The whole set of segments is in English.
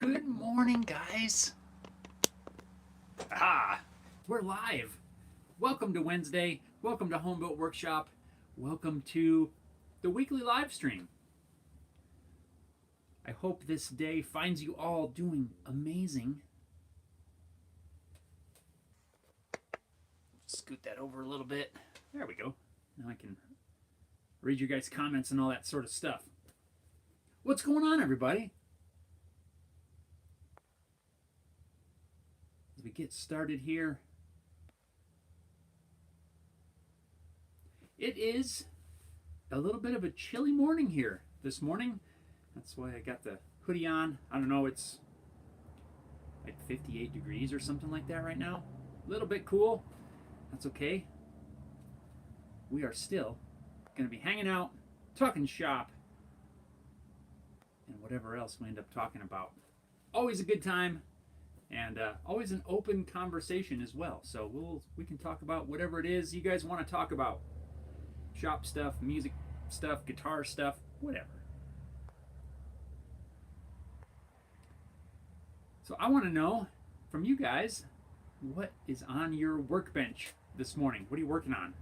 Good morning, guys. We're live. Welcome to Wednesday. Welcome to Home Built Workshop. Welcome to the weekly live stream. I hope this day finds you all doing amazing. Scoot that over a little bit. There we go. Now I can read your guys' comments and all that sort of stuff. What's going on, everybody? As we get started here, it is a little bit of a chilly morning here this morning. That's why I got the hoodie on. I don't know, it's like 58 degrees or something like that right now. A little bit cool. That's okay. We are still going to be hanging out, talking shop, and whatever else we end up talking about. Always a good time, and always an open conversation as well. So we can talk about whatever it is you guys want to talk about. Shop stuff, music stuff, guitar stuff, whatever. So I want to know from you guys, what is on your workbench this morning? What are you working on?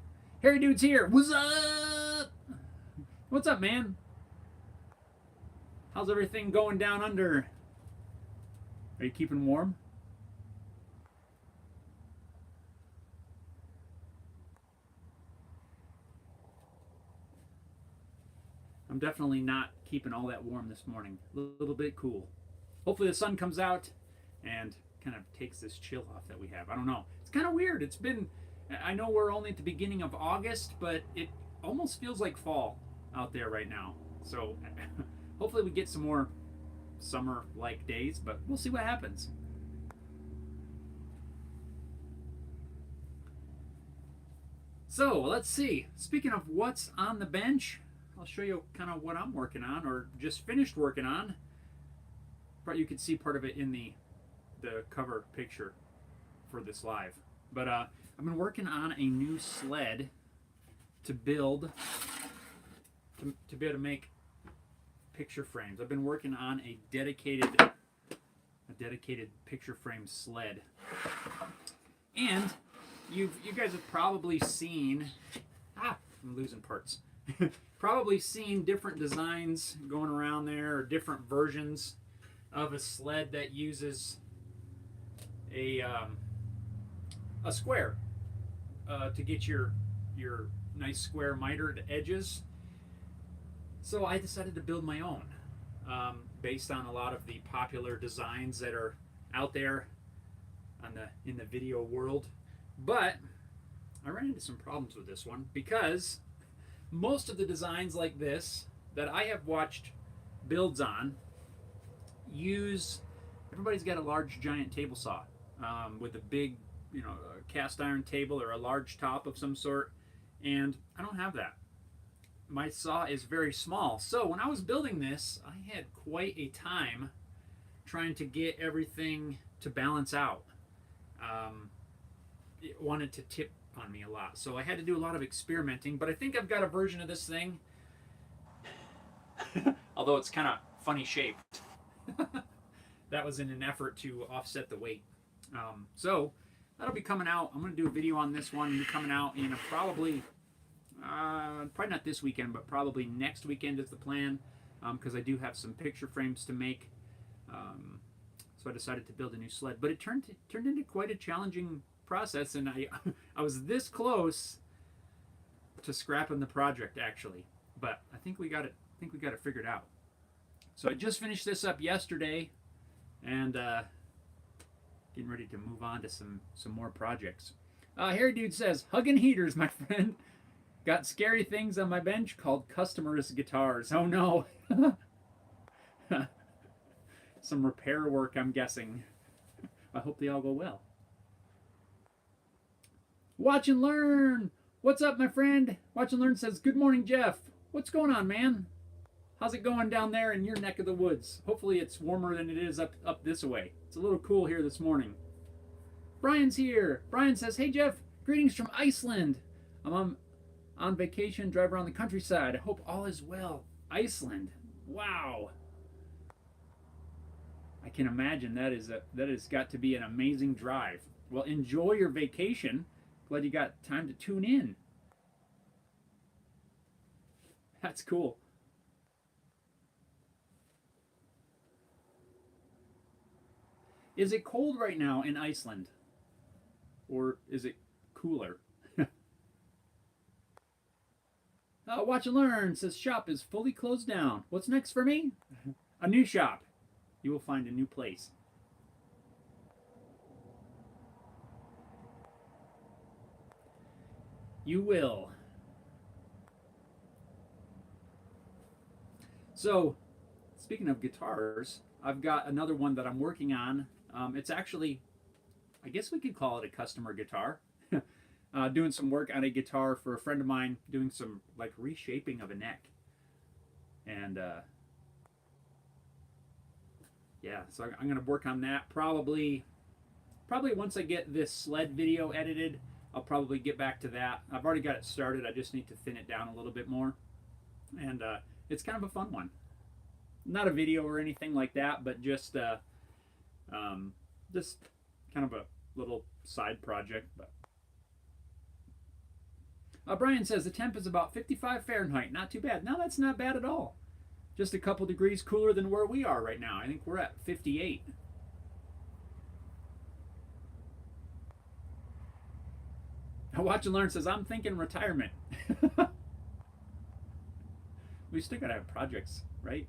Harry Dude's here. What's up? What's up, man? How's everything going down under? Are you keeping warm? I'm definitely not keeping all that warm this morning. A little bit cool. Hopefully the sun comes out and kind of takes this chill off that we have. I don't know. It's kind of weird. It's been, I know we're only at the beginning of August, but it almost feels like fall out there right now. So hopefully we get some more summer-like days, but we'll see what happens. So let's see. Speaking of what's on the bench, I'll show you kind of what I'm working on or just finished working on. You can see part of it in the cover picture for this live. But I've been working on a new sled to build, to be able to make picture frames. I've been working on a dedicated picture frame sled. And you guys have probably seen, I'm losing parts. Probably seen different designs going around there, or different versions of a sled that uses a square to get your nice square mitered edges. So I decided to build my own based on a lot of the popular designs that are out there in the video world. But I ran into some problems with this one because most of the designs like this that I have watched builds on everybody's got a large giant table saw with a big, cast iron table or a large top of some sort, and I don't have that. My saw is very small, so when I was building this, I had quite a time trying to get everything to balance out. It wanted to tip on me a lot, so I had to do a lot of experimenting, but I think I've got a version of this thing, although it's kind of funny shaped. That was in an effort to offset the weight. So that'll be coming out. I'm going to do a video on this one. It'll be coming out in probably not this weekend, but probably next weekend is the plan, because I do have some picture frames to make. So I decided to build a new sled, but it turned into quite a challenging process, and I was this close to scrapping the project actually, but I think we got it figured out. So I just finished this up yesterday, and getting ready to move on to some more projects. Harry Dude says, hugging heaters, my friend. Got scary things on my bench called customers' guitars. Oh no. Some repair work, I'm guessing. I hope they all go well. Watch and Learn. What's up, my friend? Watch and Learn says, good morning, Jeff. What's going on, man? How's it going down there in your neck of the woods? Hopefully it's warmer than it is up this way. It's a little cool here this morning. Brian's here. Brian says, hey, Jeff, greetings from Iceland. I'm on vacation, drive around the countryside. I hope all is well. Iceland. Wow. I can imagine that has got to be an amazing drive. Well, enjoy your vacation. Glad you got time to tune in. That's cool. Is it cold right now in Iceland? Or is it cooler? Watch and Learn says shop is fully closed down. What's next for me? A new shop. You will find a new place. You will. So, speaking of guitars, I've got another one that I'm working on. It's actually, I guess we could call it a customer guitar. Doing some work on a guitar for a friend of mine, doing some like reshaping of a neck. And yeah, so I'm going to work on that probably once I get this sled video edited. I'll probably get back to that. I've already got it started. I just need to thin it down a little bit more. And it's kind of a fun one. Not a video or anything like that, but just kind of a little side project. But Brian says the temp is about 55 Fahrenheit. Not too bad. No, that's not bad at all. Just a couple degrees cooler than where we are right now. I think we're at 58. Watch and Learn says, I'm thinking retirement. We still gotta have projects, right?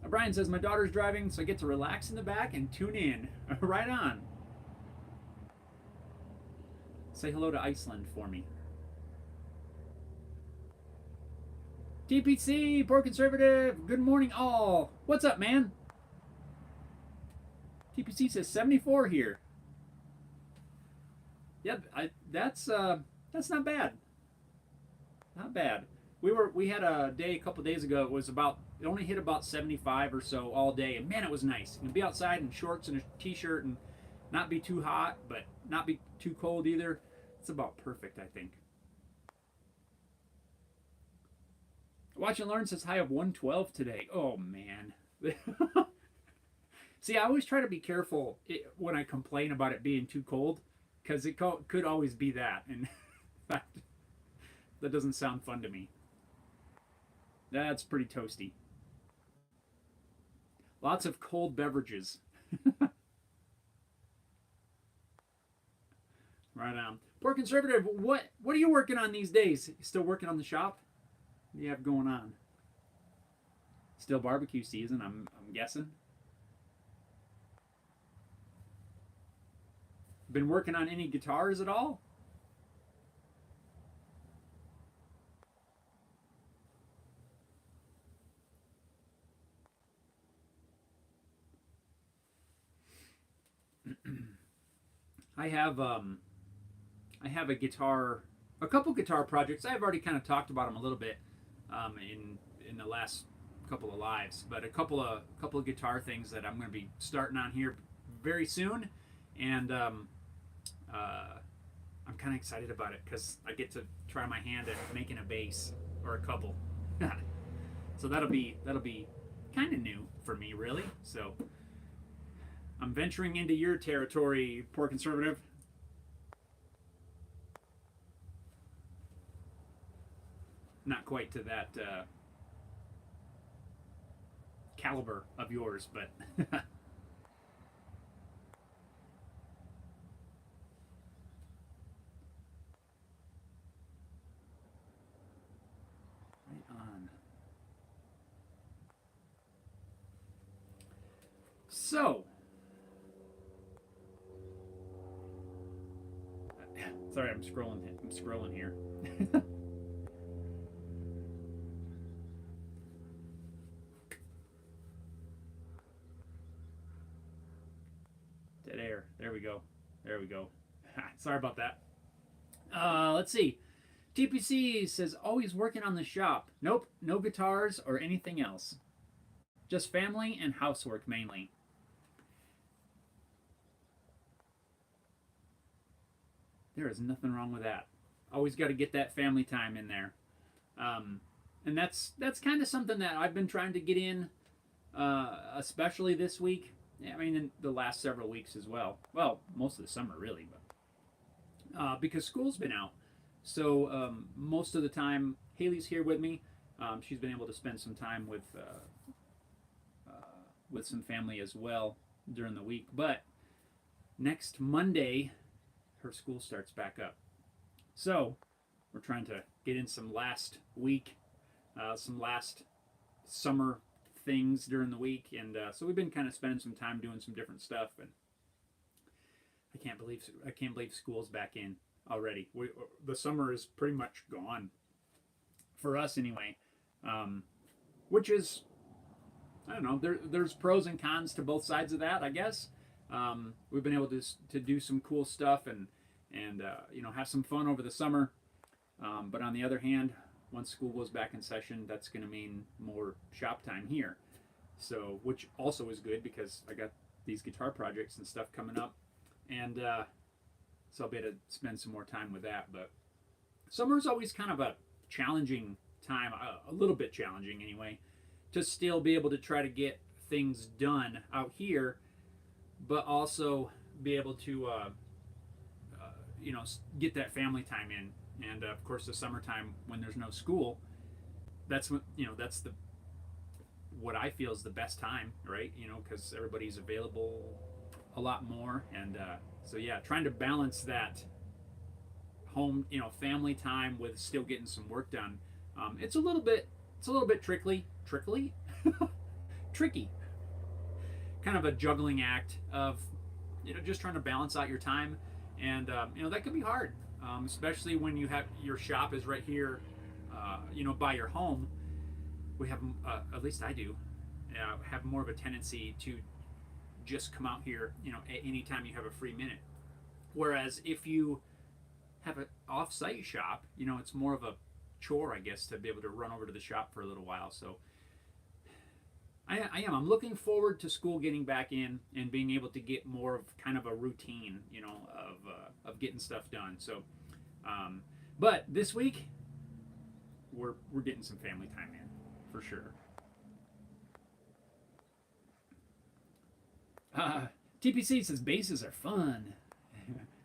Brian says, my daughter's driving, so I get to relax in the back and tune in. Right on. Say hello to Iceland for me. TPC, Poor Conservative, good morning all. What's up, man? TPC says 74 here. Yep, that's not bad. Not bad. We had a day a couple days ago. It only hit about 75 or so all day, and man, it was nice. You can be outside in shorts and a t-shirt and not be too hot, but not be too cold either. It's about perfect, I think. Watch and Learn says high of 112 today. Oh man. See, I always try to be careful when I complain about it being too cold, because it could always be that, and that doesn't sound fun to me. That's pretty toasty. Lots of cold beverages. Right on. Poor Conservative, what are you working on these days? You still working on the shop? What do you have going on? Still barbecue season, I'm guessing. Been working on any guitars at all? I have a guitar, a couple guitar projects. I've already kind of talked about them a little bit in the last couple of lives, but a couple of guitar things that I'm going to be starting on here very soon, and I'm kind of excited about it because I get to try my hand at making a bass or a couple. So that'll be kind of new for me, really. So I'm venturing into your territory, Poor Conservative. Not quite to that caliber of yours, but right on. So, sorry, I'm scrolling here. Dead air. There we go. There we go. Sorry about that. Let's see. TPC says, always working on the shop. Nope, no guitars or anything else. Just family and housework mainly. There is nothing wrong with that. Always got to get that family time in there. And that's kind of something that I've been trying to get in especially this week. Yeah, I mean, in the last several weeks as well. Well, most of the summer really, but because school's been out, so most of the time Haley's here with me. She's been able to spend some time with some family as well during the week. But next Monday, her school starts back up. So we're trying to get in some last week, some last summer things during the week, and so we've been kind of spending some time doing some different stuff. And I can't believe school's back in already. The summer is pretty much gone for us anyway, which is, I don't know. There's pros and cons to both sides of that, I guess. We've been able to do some cool stuff and have some fun over the summer. But on the other hand, once school goes back in session, that's going to mean more shop time here. So, which also is good because I got these guitar projects and stuff coming up, and so I'll be able to spend some more time with that. But summer's always kind of a challenging time, a little bit challenging anyway, to still be able to try to get things done out here, but also be able to get that family time in. And of course, the summertime when there's no school, that's what I feel is the best time, right? Because everybody's available a lot more, and so yeah, trying to balance that home, family time with still getting some work done. It's a little bit tricky, tricky, kind of a juggling act of just trying to balance out your time, and that can be hard. Especially when you have your shop is right here, by your home. We have, at least I do, have more of a tendency to just come out here, at any time you have a free minute. Whereas if you have an off-site shop, it's more of a chore, I guess, to be able to run over to the shop for a little while. So I am. I'm looking forward to school getting back in and being able to get more of kind of a routine, of getting stuff done. So, but this week we're getting some family time in for sure. TPC says bases are fun.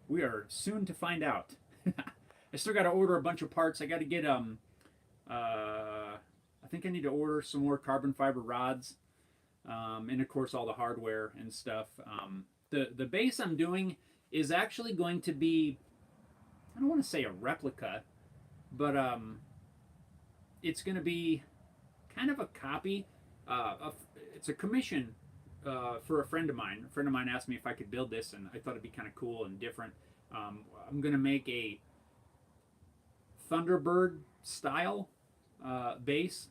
We are soon to find out. I still got to order a bunch of parts. I got to get I think I need to order some more carbon fiber rods, and of course all the hardware and stuff. The base I'm doing is actually going to be, I don't want to say a replica, but it's going to be kind of a copy. It's a commission for a friend of mine. A friend of mine asked me if I could build this, and I thought it'd be kind of cool and different. I'm going to make a Thunderbird style bass.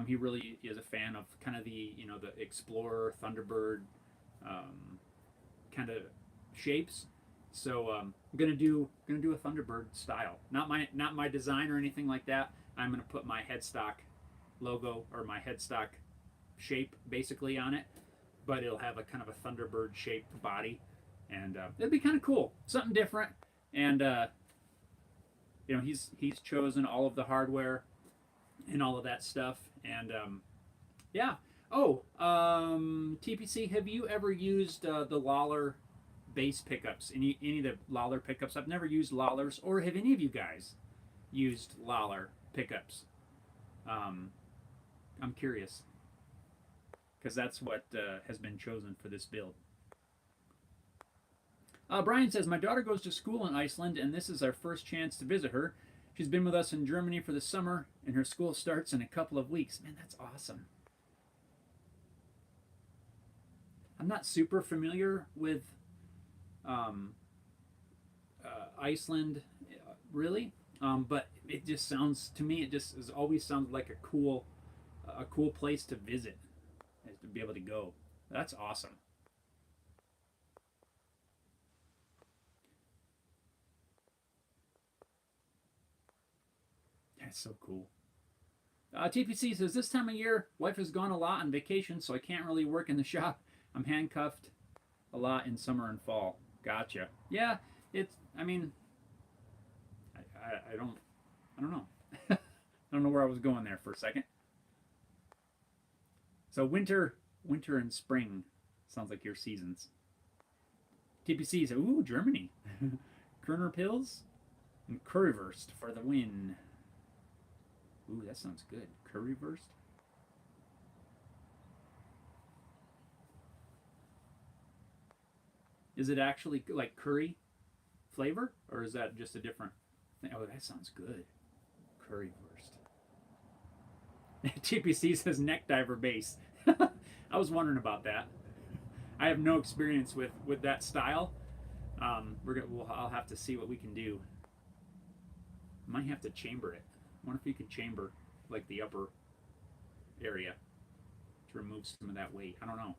He really is a fan of kind of the the Explorer Thunderbird kind of shapes. So I'm gonna do a Thunderbird style. Not my design or anything like that. I'm gonna put my headstock logo or my headstock shape basically on it, but it'll have a kind of a Thunderbird shaped body, and it'd be kind of cool, something different. And he's chosen all of the hardware and all of that stuff, and yeah. Oh, TPC, have you ever used the Lawler bass pickups? Any of the Lawler pickups? I've never used Lawlers, or have any of you guys used Lawler pickups? I'm curious, because that's what has been chosen for this build. Brian says, my daughter goes to school in Iceland, and this is our first chance to visit her. She's been with us in Germany for the summer, and her school starts in a couple of weeks. Man, that's awesome. I'm not super familiar with Iceland, really, but it just sounds to me. It just has always sounded like a cool place to visit, to be able to go. That's awesome. That's so cool. TPC says, this time of year, wife has gone a lot on vacation, so I can't really work in the shop. I'm handcuffed a lot in summer and fall. Gotcha. Yeah, I mean, I don't know. I don't know where I was going there for a second. So winter winter and spring. Sounds like your seasons. TPC's, ooh, Germany. Kerner Pills and Currywurst for the win. Ooh, that sounds good. Currywurst. Is it actually like curry flavor, or is that just a different thing? Oh, that sounds good. Currywurst. TPC says neck diver base. I was wondering about that. I have no experience with that style. I'll have to see what we can do. Might have to chamber it. I wonder if you could chamber like the upper area to remove some of that weight. I don't know.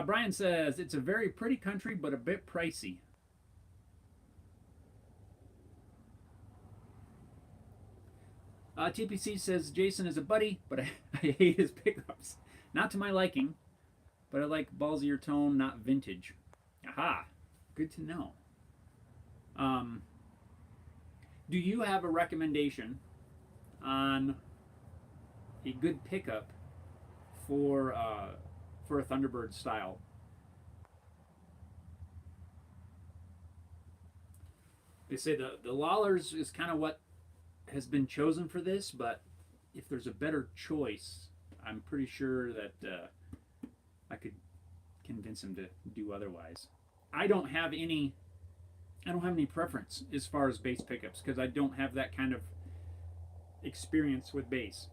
Brian says it's a very pretty country, but a bit pricey. TPC says Jason is a buddy, but I hate his pickups. Not to my liking, but I like ballsier tone, not vintage. Aha, good to know. Do you have a recommendation on a good pickup for a Thunderbird style? They say the Lawlers is kind of what has been chosen for this, but if there's a better choice, I'm pretty sure that I could convince him to do otherwise. I don't have any preference as far as bass pickups because I don't have that kind of experience with bass.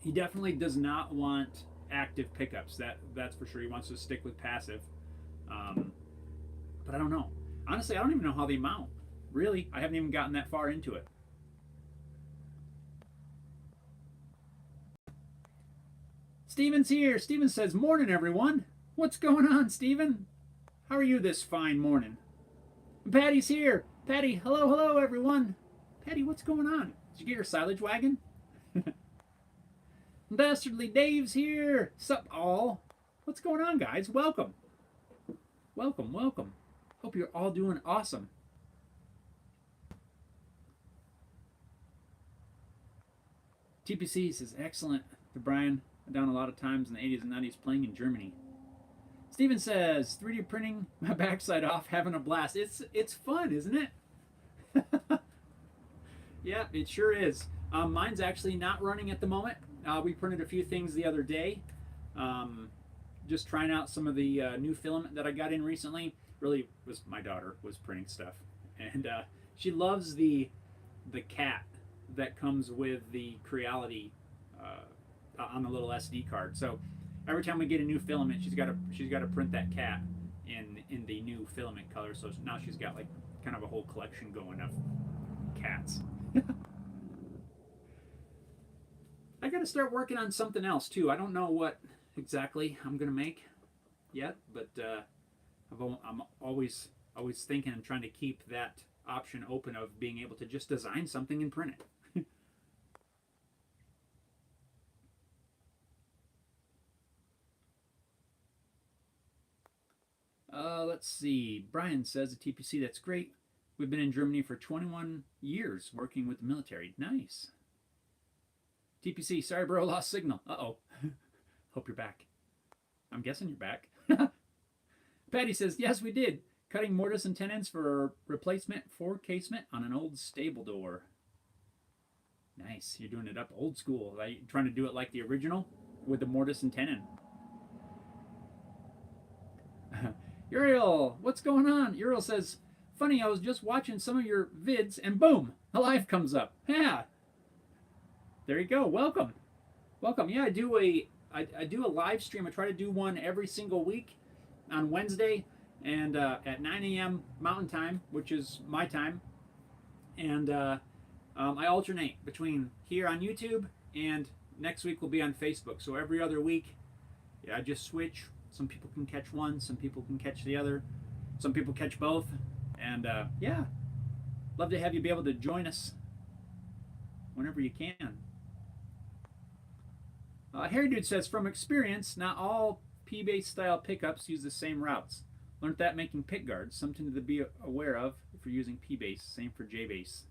He definitely does not want active pickups. That's for sure. He wants to stick with passive. But I don't know. Honestly, I don't even know how they mount. Really, I haven't even gotten that far into it. Steven's here. Steven says, morning, everyone. What's going on, Steven? How are you this fine morning? Patty's here. Patty, hello, everyone. Patty, what's going on? Did you get your silage wagon? Dastardly Dave's here. Sup, all? What's going on, guys? Welcome. Welcome. Hope you're all doing awesome. TPC says, excellent. To Brian, down a lot of times in the 80s and 90s playing in Germany. Steven says, 3D printing my backside off, having a blast. It's fun, isn't it? Yeah, it sure is. Mine's actually not running at the moment. We printed a few things the other day. Just trying out some of the new filament that I got in recently. Really, was my daughter was printing stuff, and she loves the cat that comes with the Creality on the little SD card. So every time we get a new filament, she's got to print that cat in the new filament color. So now she's got like kind of a whole collection going of cats. I got to start working on something else too. I don't know what exactly I'm gonna make yet, but I'm always thinking and trying to keep that option open of being able to just design something and print it. Let's see. Brian says at TPC, that's great. We've been in Germany for 21 years working with the military. Nice. TPC, sorry bro, lost signal. Uh-oh. Hope you're back. I'm guessing you're back. Patty says, yes, we did. Cutting mortise and tenons for a replacement for casement on an old stable door. Nice. You're doing it up old school. Right? Trying to do it like the original with the mortise and tenon. Uriel, what's going on? Uriel says, funny, I was just watching some of your vids and boom, a live comes up. Yeah. There you go. Welcome. Yeah, I do a live stream. I try to do one every single week on Wednesday and at 9 a.m. Mountain Time, which is my time. And I alternate between here on YouTube and next week will be on Facebook. So every other week, yeah, I just switch. Some people can catch one, some people can catch the other, some people catch both. And yeah, love to have you be able to join us whenever you can. Harry Dude says, from experience, not all P-bass style pickups use the same routes. Learned that making pick guards, something to be aware of if you're using P-bass. Same for J-bass.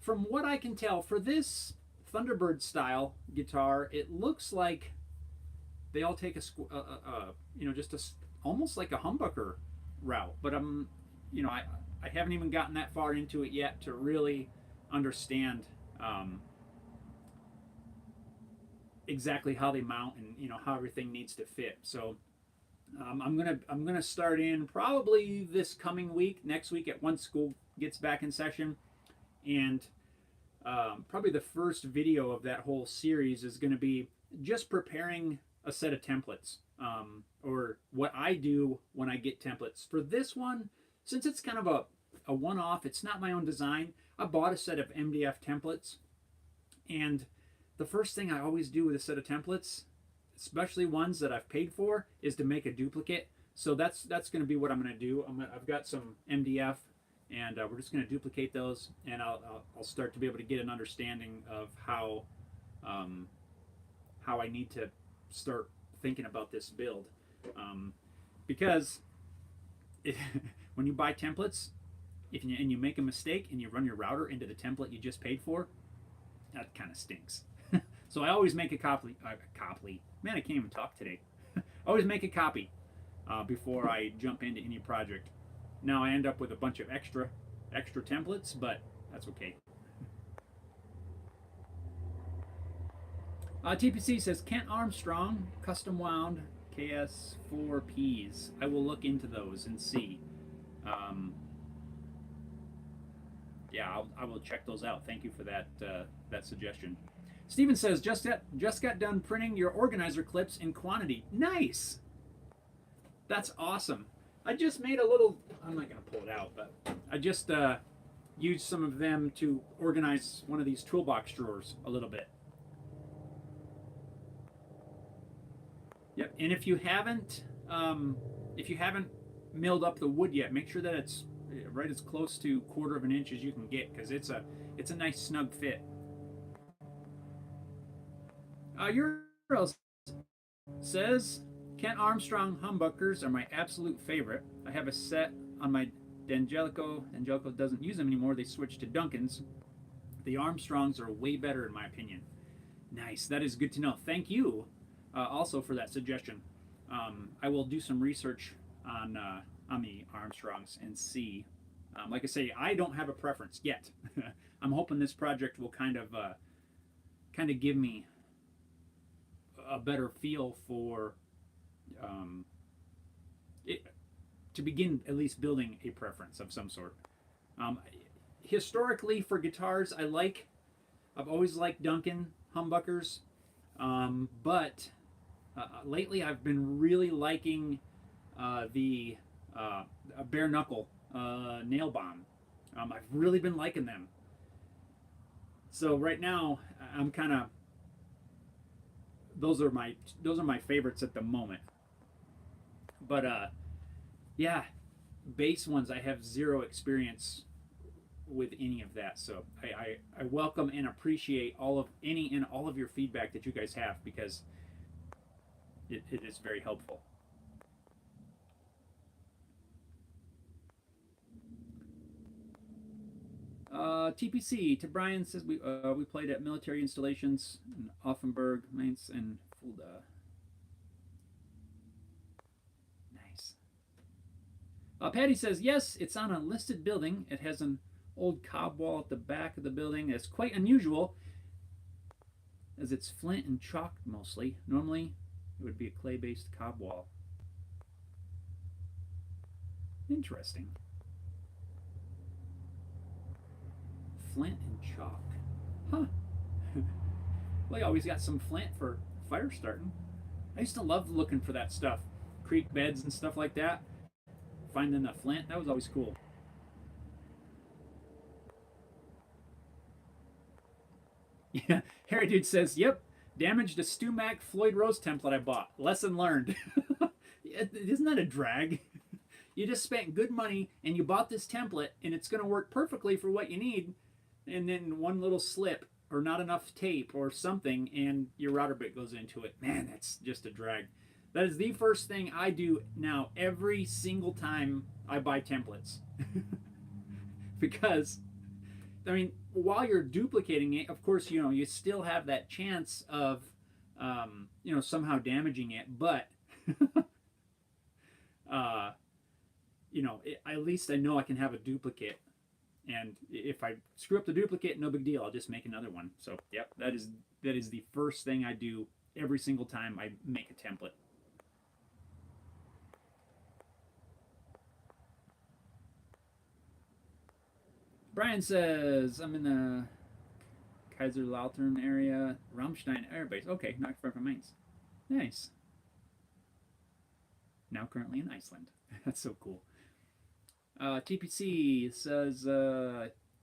from what I can tell, for this Thunderbird style guitar, it looks like they all take just almost like a humbucker route. But I haven't even gotten that far into it yet to really understand exactly how they mount and how everything needs to fit. So I'm gonna start in probably this coming week, next week at once school gets back in session, and probably the first video of that whole series is going to be just preparing a set of templates, or what I do when I get templates. For this one, since it's kind of a one-off, it's not my own design, I bought a set of MDF templates, and the first thing I always do with a set of templates, especially ones that I've paid for, is to make a duplicate. So that's going to be what I'm going to do. I've got some MDF, and we're just going to duplicate those, and I'll start to be able to get an understanding of how I need to start thinking about this build, because when you buy templates, and you make a mistake and you run your router into the template you just paid for, that kind of stinks. So I always make a copy. Man, I can't even talk today. I always make a copy before I jump into any project. Now I end up with a bunch of extra templates, but that's okay. TPC says Kent Armstrong custom wound KS4Ps. I will look into those and see. Yeah, I will check those out. Thank you for that suggestion. Steven says just got done printing your organizer clips in quantity. Nice. That's awesome. I just made a little. I'm not gonna pull it out, but I just used some of them to organize one of these toolbox drawers a little bit. Yep. And if you haven't milled up the wood yet, make sure that it's right as close to 1/4 of an inch as you can get, because it's a nice snug fit. Euros says Kent Armstrong humbuckers are my absolute favorite. I have a set on my D'Angelico. Angelico doesn't use them anymore. They switched to Duncan's. The Armstrongs are way better in my opinion. Nice. That is good to know. Thank you also for that suggestion. I will do some research on the Armstrongs and see. Like I say, I don't have a preference yet. I'm hoping this project will kind of give me a better feel for it, to begin at least building a preference of some sort. Historically, for guitars, I've always liked Duncan humbuckers, but lately I've been really liking the bare knuckle nail bomb. I've really been liking them. So right now I'm kind of, those are my favorites at the moment. But yeah, bass ones, I have zero experience with any of that. So I welcome and appreciate all of your feedback that you guys have, because it is very helpful. TPC to Brian says we played at military installations in Offenburg, Mainz, and Fulda. Nice. Patty says yes, it's on a listed building. It has an old cob wall at the back of the building. It's quite unusual, as it's flint and chalk mostly. Normally, it would be a clay-based cob wall. Interesting. Flint and chalk. Huh. Well, you always got some flint for fire starting. I used to love looking for that stuff. Creek beds and stuff like that. Finding the flint, that was always cool. Yeah, Harry Dude says, yep, damaged a StewMac Floyd Rose template I bought. Lesson learned. Isn't that a drag? You just spent good money and you bought this template and it's going to work perfectly for what you need, and then one little slip or not enough tape or something and your router bit goes into it. Man, that's just a drag. That is the first thing I do now every single time I buy templates. Because I mean, while you're duplicating it, of course, you still have that chance of, somehow damaging it. But, uh, at least I know I can have a duplicate. And if I screw up the duplicate, no big deal. I'll just make another one. So, yep, that is the first thing I do every single time I make a template. Brian says, I'm in the Kaiserslautern area, Rammstein Air Base. Okay, not far from Mainz. Nice. Now currently in Iceland. That's so cool. TPC says,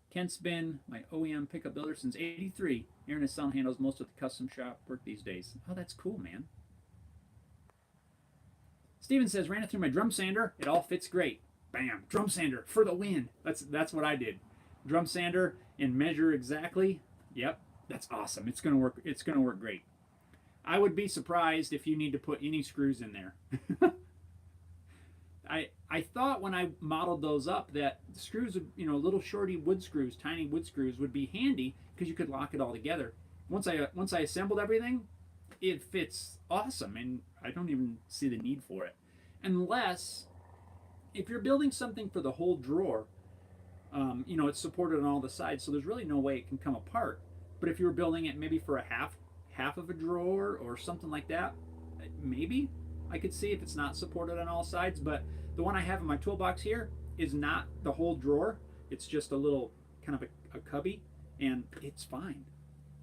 Kent's been my OEM pickup builder since '83. Aaron and son handles most of the custom shop work these days. Oh, that's cool, man. Steven says, ran it through my drum sander. It all fits great. Bam, drum sander for the win. That's what I did. Drum sander and measure exactly. Yep, that's awesome. It's gonna work. It's gonna work great. I would be surprised if you need to put any screws in there. I thought when I modeled those up that the screws would, little shorty wood screws, tiny wood screws would be handy because you could lock it all together. Once I assembled everything, it fits awesome, and I don't even see the need for it, unless if you're building something for the whole drawer. It's supported on all the sides, so there's really no way it can come apart. But if you were building it maybe for a half of a drawer or something like that, maybe I could see if it's not supported on all sides. But the one I have in my toolbox here is not the whole drawer. It's just a little kind of a cubby, and it's fine.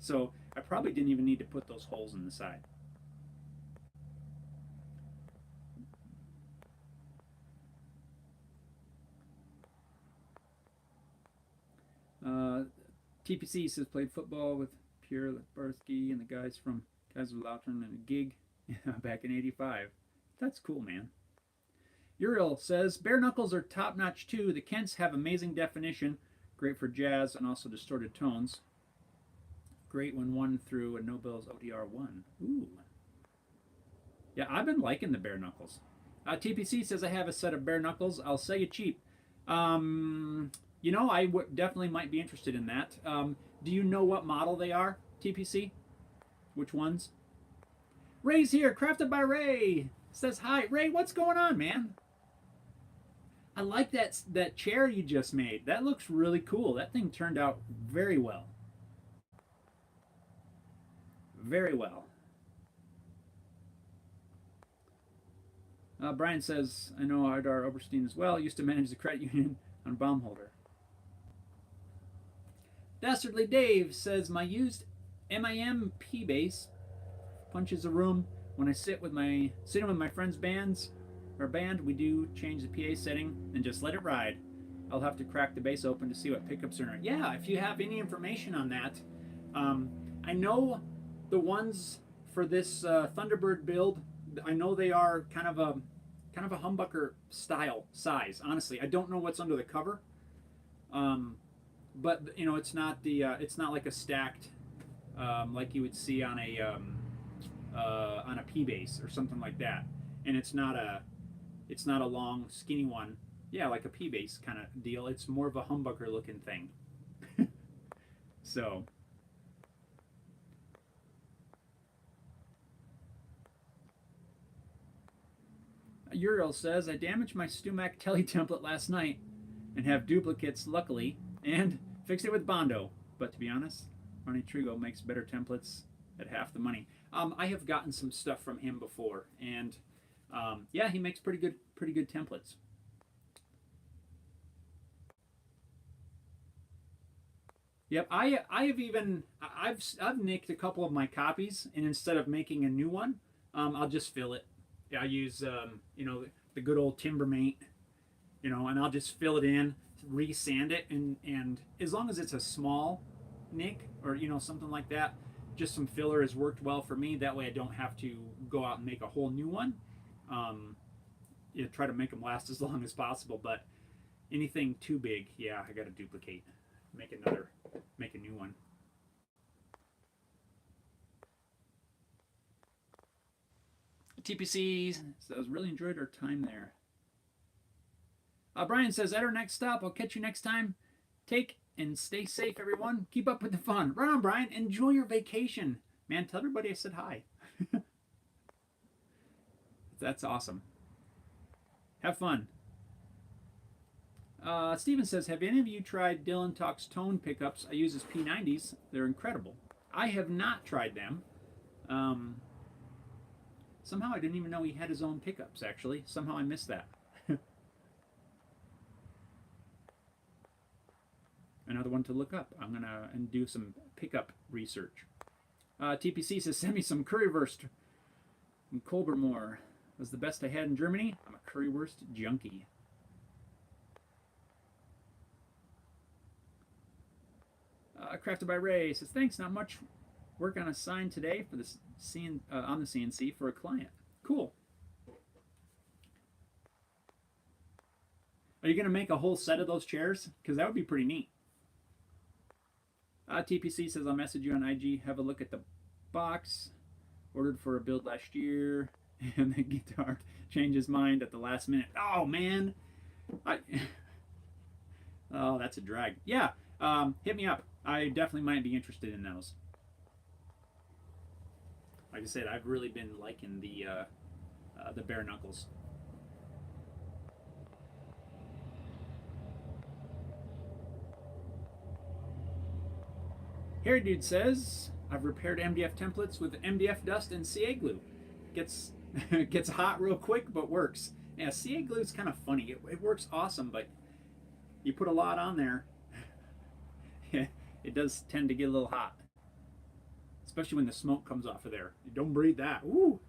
So I probably didn't even need to put those holes in the side. TPC says played football with Pierre Lebarsky and the guys from Kaiserslautern and a gig back in '85. That's cool, man. Uriel says bare knuckles are top notch too. The Kents have amazing definition, great for jazz and also distorted tones. Great when one through a Nobel's ODR1. Ooh. Yeah, I've been liking the bare knuckles. TPC says I have a set of bare knuckles. I'll sell you cheap. I definitely might be interested in that. Do you know what model they are, TPC? Which ones? Ray's here, crafted by Ray. Says hi. Ray, what's going on, man? I like that chair you just made. That looks really cool. That thing turned out very well. Very well. Brian says, I know Ardar Oberstein as well. Used to manage the credit union on Baumholder. Dastardly Dave says, my used MIM P bass punches a room. When I sit with my friends' band, we do change the PA setting and just let it ride. I'll have to crack the bass open to see what pickups are in it. Yeah, if you have any information on that. I know the ones for this Thunderbird build, I know they are kind of a humbucker style size. Honestly, I don't know what's under the cover. But it's not like a stacked like you would see on a P bass or something like that. And it's not a long skinny one. Yeah, like a P bass kind of deal. It's more of a humbucker looking thing. So Uriel says, I damaged my Stumac Telly template last night and have duplicates, luckily, and fixed it with Bondo. But to be honest, Ronnie Trigo makes better templates at half the money. I have gotten some stuff from him before, and yeah, he makes pretty good templates. Yep, I've nicked a couple of my copies, and instead of making a new one, I'll just fill it. I use the good old Timbermate, and I'll just fill it in, re-sand it, and as long as it's a small nick or something like that, just some filler has worked well for me. That way I don't have to go out and make a whole new one. Try to make them last as long as possible, but anything too big, yeah, I got to duplicate, make a new one. TPC says, really enjoyed our time there. Brian says, at our next stop, I'll catch you next time. Take and stay safe, everyone. Keep up with the fun. Right on, Brian. Enjoy your vacation. Man, tell everybody I said hi. That's awesome. Have fun. Steven says, have any of you tried Dylan Talk's tone pickups? I use his P90s. They're incredible. I have not tried them. Somehow I didn't even know he had his own pickups, actually. Somehow I missed that. Another one to look up. I'm going to do some pickup research. TPC says, send me some currywurst from Kolbermoor. Was the best I had in Germany. I'm a currywurst junkie. Crafted by Ray says, thanks, not much work on a sign today for the on the CNC for a client. Cool. Are you going to make a whole set of those chairs? Because that would be pretty neat. TPC says, I'll message you on IG. Have a look at the box. Ordered for a build last year. And the guitar changed his mind at the last minute. Oh, man. Oh, that's a drag. Yeah, hit me up. I definitely might be interested in those. Like I said, I've really been liking the bare knuckles. Harry Dude says, I've repaired MDF templates with MDF dust and CA glue. Gets hot real quick, but works. Yeah, CA glue is kind of funny. It works awesome, but you put a lot on there, it does tend to get a little hot. Especially when the smoke comes off of there. You don't breathe that. Ooh,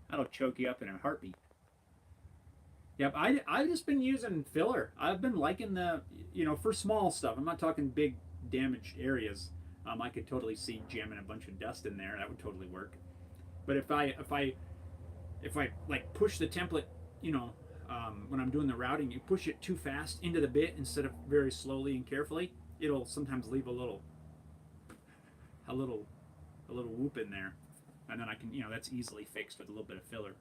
that'll choke you up in a heartbeat. Yep, I've just been using filler. I've been liking the, for small stuff. I'm not talking big damaged areas. I could totally see jamming a bunch of dust in there. That would totally work. But if I like push the template, when I'm doing the routing, you push it too fast into the bit instead of very slowly and carefully, it'll sometimes leave a little whoop in there, and then I can, that's easily fixed with a little bit of filler.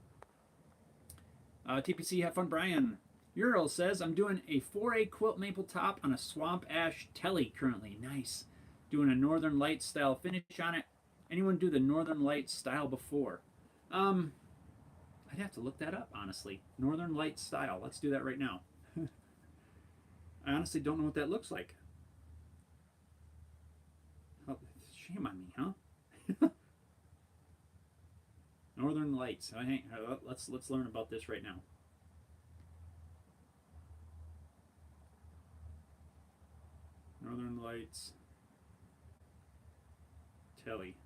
TPC, have fun, Brian. Ural says, I'm doing a 4A quilt maple top on a swamp ash telly currently. Nice. Doing a Northern Lights style finish on it. Anyone do the Northern Lights style before? I'd have to look that up, honestly. Northern Lights style. Let's do that right now. I honestly don't know what that looks like. Oh, shame on me, huh? Northern Lights. Let's learn about this right now. Northern Lights telly.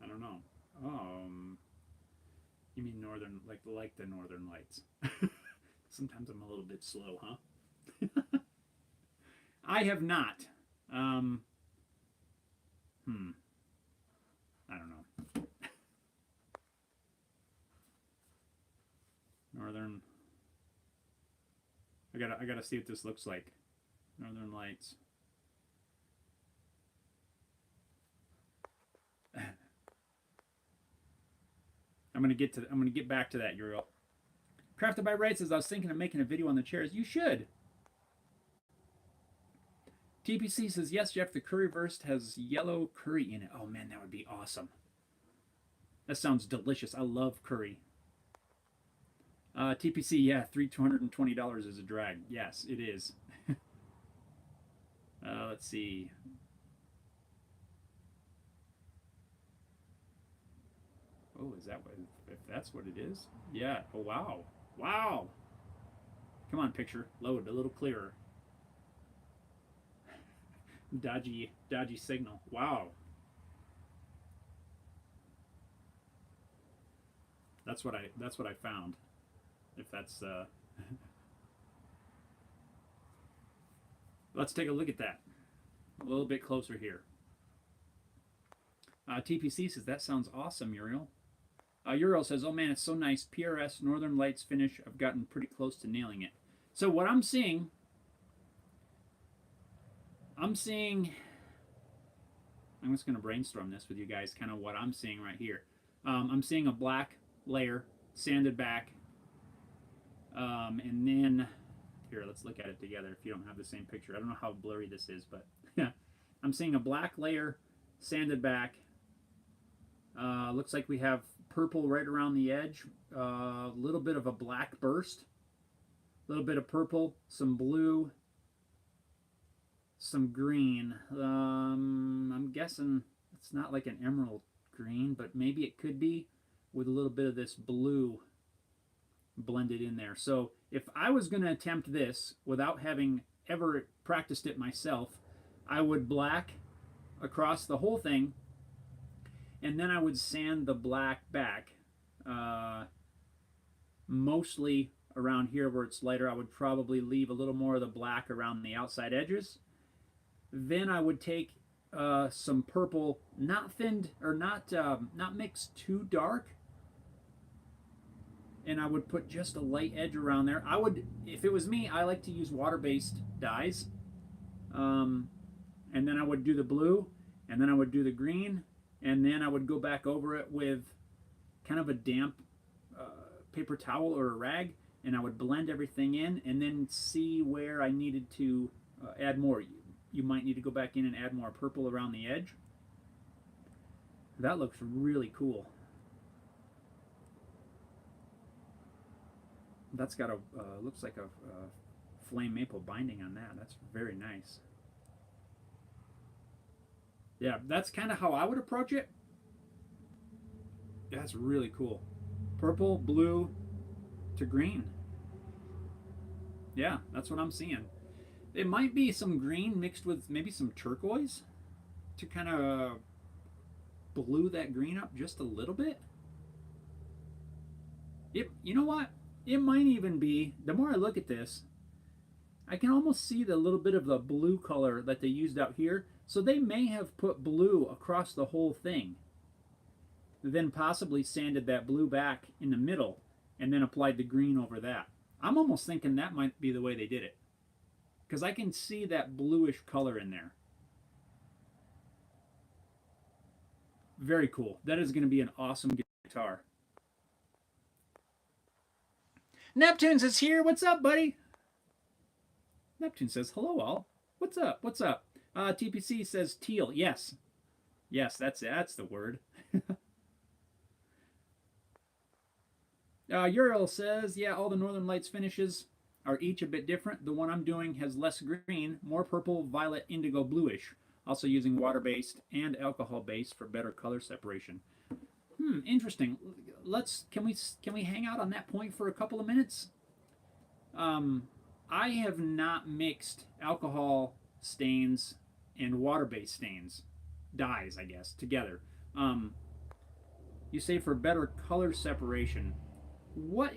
I don't know. You mean northern, like the Northern Lights? Sometimes I'm a little bit slow, huh? I have not. I don't know. Northern. I gotta see what this looks like. Northern Lights. I'm gonna get back to that, Uriel. Crafted by Wright says, I was thinking of making a video on the chairs. You should. TPC says, yes, Jeff, the currywurst has yellow curry in it. Oh man, that would be awesome. That sounds delicious. I love curry. TPC, yeah, $220 is a drag. Yes, it is. Let's see. Oh, is that what? If that's what it is? Yeah. Oh, wow. Wow. Come on, picture. Load a little clearer. Dodgy signal. Wow. That's what I found. If that's let's take a look at that. A little bit closer here. TPC says, that sounds awesome, Uriel. Uriel says, oh man, it's so nice. PRS Northern Lights finish. I've gotten pretty close to nailing it. So what I'm seeing, I'm just going to brainstorm this with you guys, kind of what I'm seeing right here. I'm seeing a black layer, sanded back, And then, here, let's look at it together if you don't have the same picture. I don't know how blurry this is, but I'm seeing a black layer sanded back. Looks like we have purple right around the edge. A little bit of a black burst. A little bit of purple, some blue, some green. I'm guessing it's not like an emerald green, but maybe it could be, with a little bit of this blue blended in there. So if I was going to attempt this without having ever practiced it myself, I would black across the whole thing, and then I would sand the black back, mostly around here where it's lighter. I would probably leave a little more of the black around the outside edges. Then I would take some purple, not thinned or not mixed too dark, and I would put just a light edge around there. I would, if it was me, I like to use water-based dyes, and then I would do the blue, and then I would do the green, and then I would go back over it with kind of a damp paper towel or a rag, and I would blend everything in, and then see where I needed to add more. You might need to go back in and add more purple around the edge. That looks really cool. That's got a, looks like a flame maple binding on that. That's very nice. Yeah, that's kind of how I would approach it. That's really cool. Purple, blue to green. Yeah, that's what I'm seeing. It might be some green mixed with maybe some turquoise to kind of blue that green up just a little bit. You know what? It might even be, the more I look at this, I can almost see the little bit of the blue color that they used out here. So they may have put blue across the whole thing, then possibly sanded that blue back in the middle, and then applied the green over that. I'm almost thinking that might be the way they did it, because I can see that bluish color in there. Very cool. That is going to be an awesome guitar. Neptunes is here. What's up, buddy? Neptune says, hello, all. What's up? What's up? TPC says teal. Yes. Yes, that's the word. Ural says, yeah, all the Northern Lights finishes are each a bit different. The one I'm doing has less green, more purple, violet, indigo, bluish. Also using water-based and alcohol-based for better color separation. Interesting. Can we hang out on that point for a couple of minutes? I have not mixed alcohol stains and water-based stains, dyes, I guess, together. You say for better color separation. What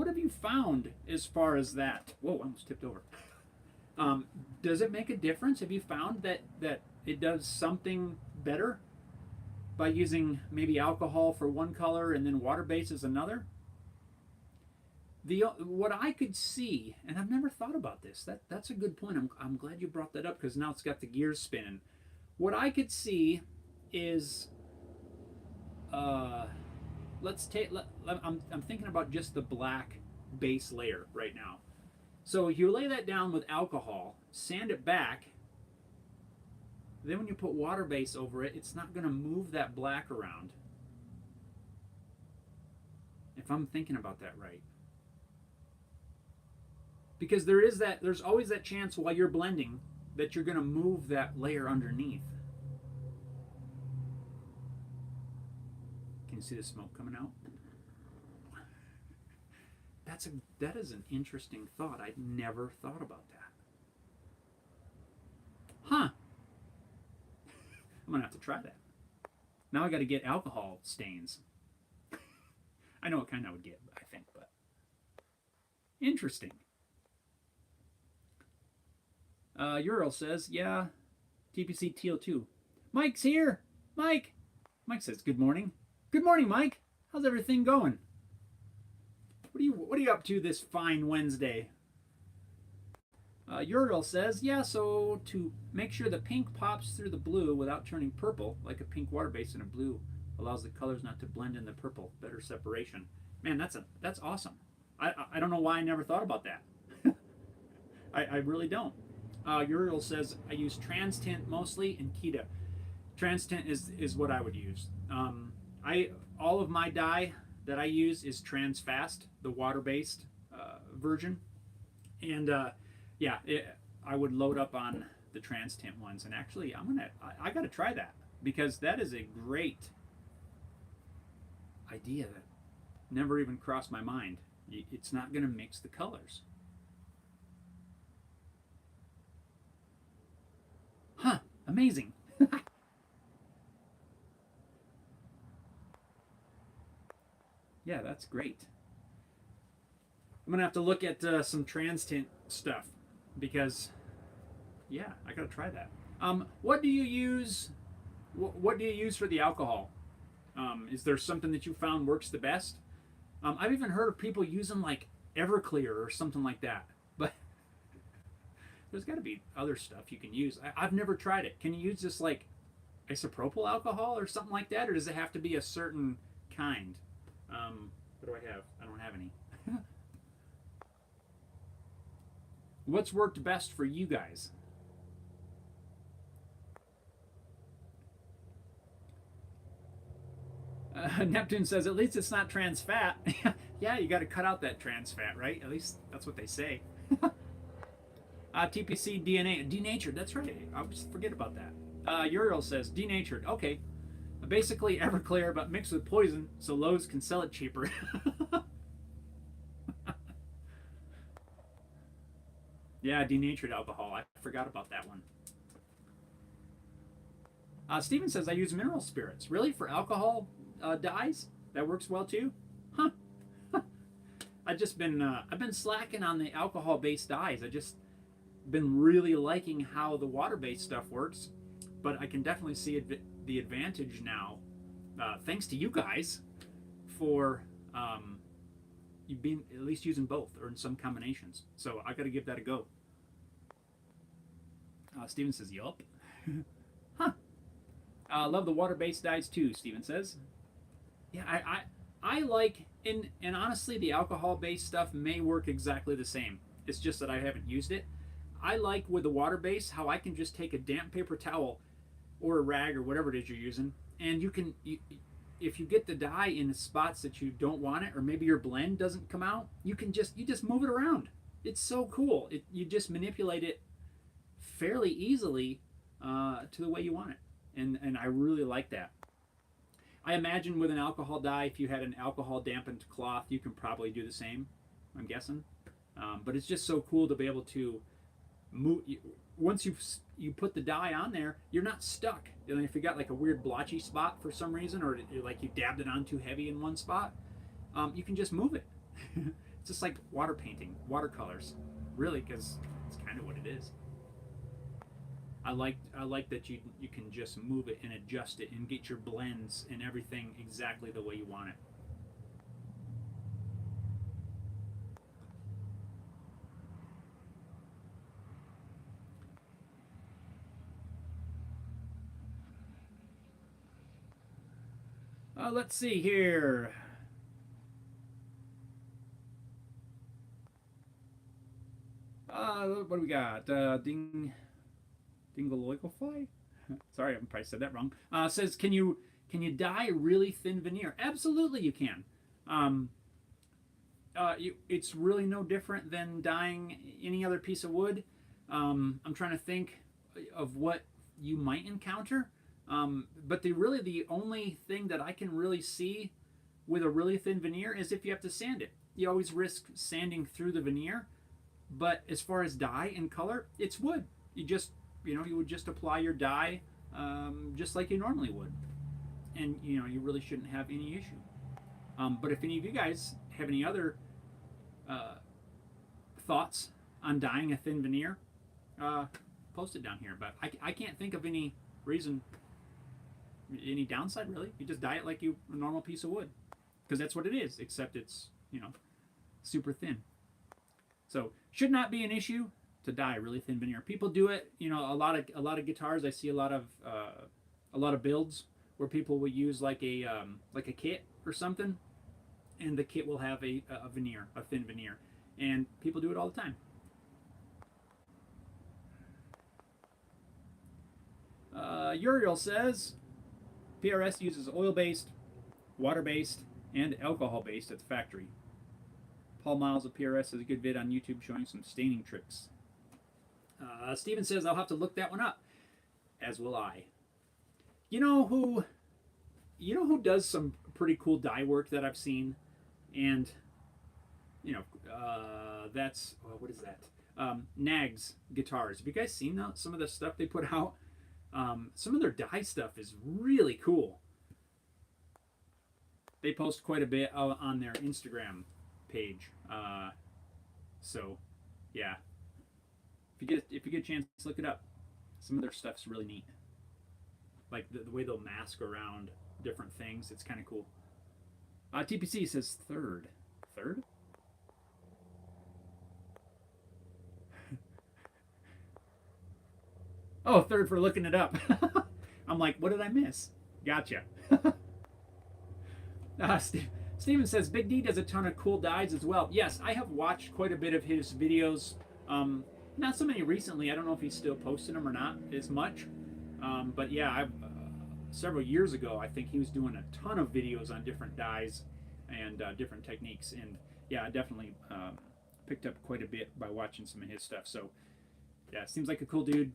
have you found as far as that? Whoa, I almost tipped over. Does it make a difference? Have you found that it does something better by using maybe alcohol for one color and then water-based as another? What I could see, and I've never thought about this, that's a good point. I'm glad you brought that up, because now it's got the gears spinning. What I could see is, I'm thinking about just the black base layer right now. So you lay that down with alcohol, sand it back, then when you put water base over it, it's not going to move that black around. If I'm thinking about that right. Because there's always that chance while you're blending that you're going to move that layer underneath. Can you see the smoke coming out? That is an interesting thought. I'd never thought about that. Huh. I'm going to have to try that. Now I got to get alcohol stains. I know what kind I would get, I think, but interesting. Ural says, yeah, TPC teal too. Mike's here. Mike says, good morning. Good morning, Mike. How's everything going? What are you up to this fine Wednesday? Ural says, yeah, so to make sure the pink pops through the blue without turning purple, like a pink water base in a blue, allows the colors not to blend in the purple. Better separation. Man, that's awesome. I don't know why I never thought about that. I really don't. Uriel says I use trans tint mostly and Kita. Trans tint is what I would use. I all of my dye that I use is trans fast, the water based version, and yeah, I would load up on the trans tint ones. And actually, I got to try that because that is a great idea that never even crossed my mind. It's not going to mix the colors. Huh, amazing. Yeah, that's great. I'm going to have to look at some trans tint stuff because, yeah, I got to try that. What do you use? What do you use for the alcohol? Is there something that you found works the best? I've even heard of people using like Everclear or something like that, but there's got to be other stuff you can use. I've never tried it. Can you use just like isopropyl alcohol or something like that, or does it have to be a certain kind? What do I have? I don't have any. What's worked best for you guys? Neptune says, at least it's not trans fat. Yeah, you got to cut out that trans fat, right? At least that's what they say. TPC DNA, denatured. That's right. I always forget about that. Uriel says, denatured. Okay. Basically Everclear, but mixed with poison, so Lowe's can sell it cheaper. Yeah, denatured alcohol. I forgot about that one. Steven says, I use mineral spirits. Really? For alcohol dyes? That works well too? Huh. I've been slacking on the alcohol-based dyes. I just been really liking how the water-based stuff works, but I can definitely see the advantage now, thanks to you guys, for you being at least using both or in some combinations. So I got to give that a go. Steven says, yup. Huh. Love the water-based dyes too, Steven says. Yeah, I like, and honestly, the alcohol-based stuff may work exactly the same. It's just that I haven't used it. I like with the water-based how I can just take a damp paper towel or a rag or whatever it is you're using, and if you get the dye in the spots that you don't want it, or maybe your blend doesn't come out, you just move it around. It's so cool. You just manipulate it fairly easily to the way you want it, and I really like that. I imagine with an alcohol dye, if you had an alcohol dampened cloth, you can probably do the same. I'm guessing, but it's just so cool to be able to move. Once you put the dye on there, you're not stuck. If you got like a weird blotchy spot for some reason, or like you dabbed it on too heavy in one spot, you can just move it. It's just like water painting, watercolors, really, because it's kind of what it is. I like that you can just move it and adjust it and get your blends and everything exactly the way you want it. Let's see here. What do we got? Dingaloigofly? Sorry, I probably said that wrong. Says, can you dye a really thin veneer? Absolutely, you can. It's really no different than dyeing any other piece of wood. I'm trying to think of what you might encounter. But the only thing that I can really see with a really thin veneer is if you have to sand it. You always risk sanding through the veneer. But as far as dye and color, it's wood. You would just apply your dye just like you normally would. And, you really shouldn't have any issue. But if any of you guys have any other thoughts on dyeing a thin veneer, post it down here. But I can't think of any reason, any downside really. You just dye it like a normal piece of wood. Because that's what it is, except it's, super thin. So, should not be an issue to dye really thin veneer. People do it, a lot of guitars. I see a lot of builds where people will use like a kit or something, and the kit will have a veneer, a thin veneer, and people do it all the time. Uriel says PRS uses oil-based, water-based, and alcohol-based at the factory. Paul Miles of PRS has a good vid on YouTube showing some staining tricks. Steven says I'll have to look that one up, as will I. You know who does some pretty cool dye work that I've seen, and that's what is that? Nags guitars. Have you guys seen some of the stuff they put out? Some of their dye stuff is really cool. They post quite a bit on their Instagram page. So, yeah. If you get a chance, look it up. Some of their stuff's really neat. Like the way they'll mask around different things. It's kind of cool. TPC says third. Third? Oh, third for looking it up. I'm like, what did I miss? Gotcha. Steven says Big D does a ton of cool dyes as well. Yes, I have watched quite a bit of his videos. Not so many recently. I don't know if he's still posting them or not as much. But yeah, several years ago, I think he was doing a ton of videos on different dyes and different techniques. And yeah, I definitely picked up quite a bit by watching some of his stuff. So yeah, seems like a cool dude.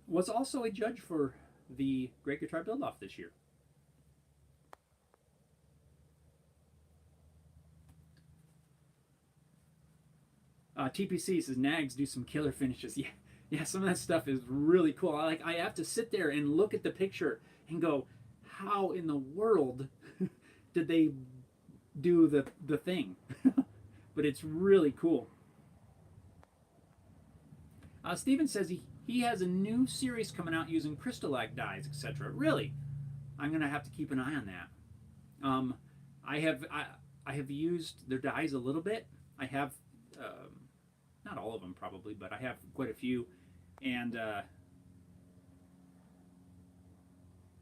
Was also a judge for the Great Guitar Build-Off this year. TPC says Nags do some killer finishes. Yeah, some of that stuff is really cool. I have to sit there and look at the picture and go, how in the world did they do the thing? But it's really cool. Steven says he has a new series coming out using crystalline dyes, etc. Really? I'm going to have to keep an eye on that. I have used their dyes a little bit. I have, not all of them probably, but I have quite a few. And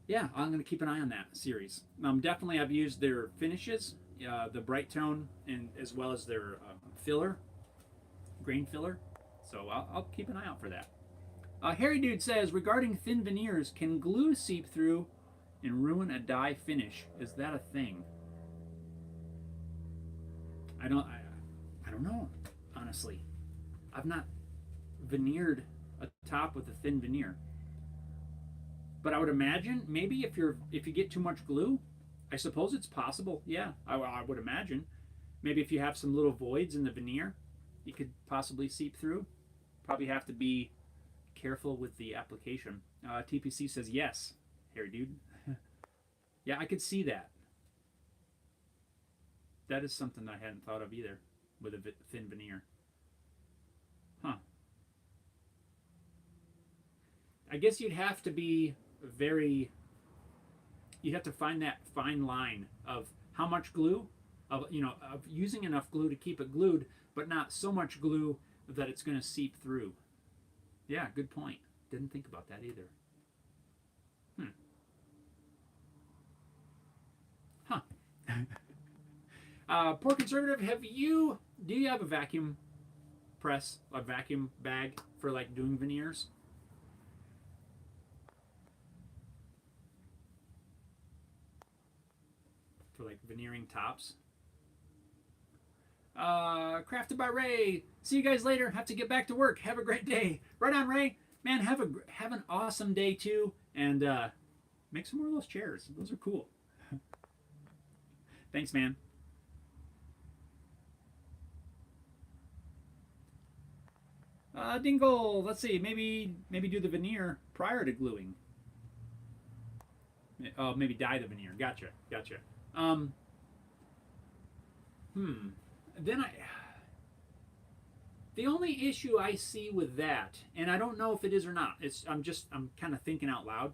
yeah, I'm going to keep an eye on that series. Definitely I've used their finishes, the bright tone, and as well as their filler, grain filler. So I'll keep an eye out for that. Harry Dude says, regarding thin veneers, can glue seep through and ruin a dye finish? Is that a thing? I don't know, honestly. I've not veneered a top with a thin veneer. But I would imagine maybe if you get too much glue, I suppose it's possible. Yeah, I would imagine. Maybe if you have some little voids in the veneer, you could possibly seep through. Probably have to be careful with the application. TPC says yes, Harry Dude. Yeah, I could see that. That is something I hadn't thought of either with a thin veneer. Huh. I guess you'd have to be you'd have to find that fine line of how much glue, of using enough glue to keep it glued, but not so much glue that it's going to seep through. Yeah, good point. Didn't think about that either. Huh. Poor Conservative, do you have a vacuum press, a vacuum bag for like doing veneers? For like veneering tops? Crafted by Ray. See you guys later. Have to get back to work. Have a great day. Right on, Ray. Man, have an awesome day too, and make some more of those chairs. Those are cool. Thanks, man. Dingle. Let's see. Maybe do the veneer prior to gluing. Oh, maybe dye the veneer. Gotcha. Then the only issue I see with that, and I don't know if it is or not, I'm kind of thinking out loud.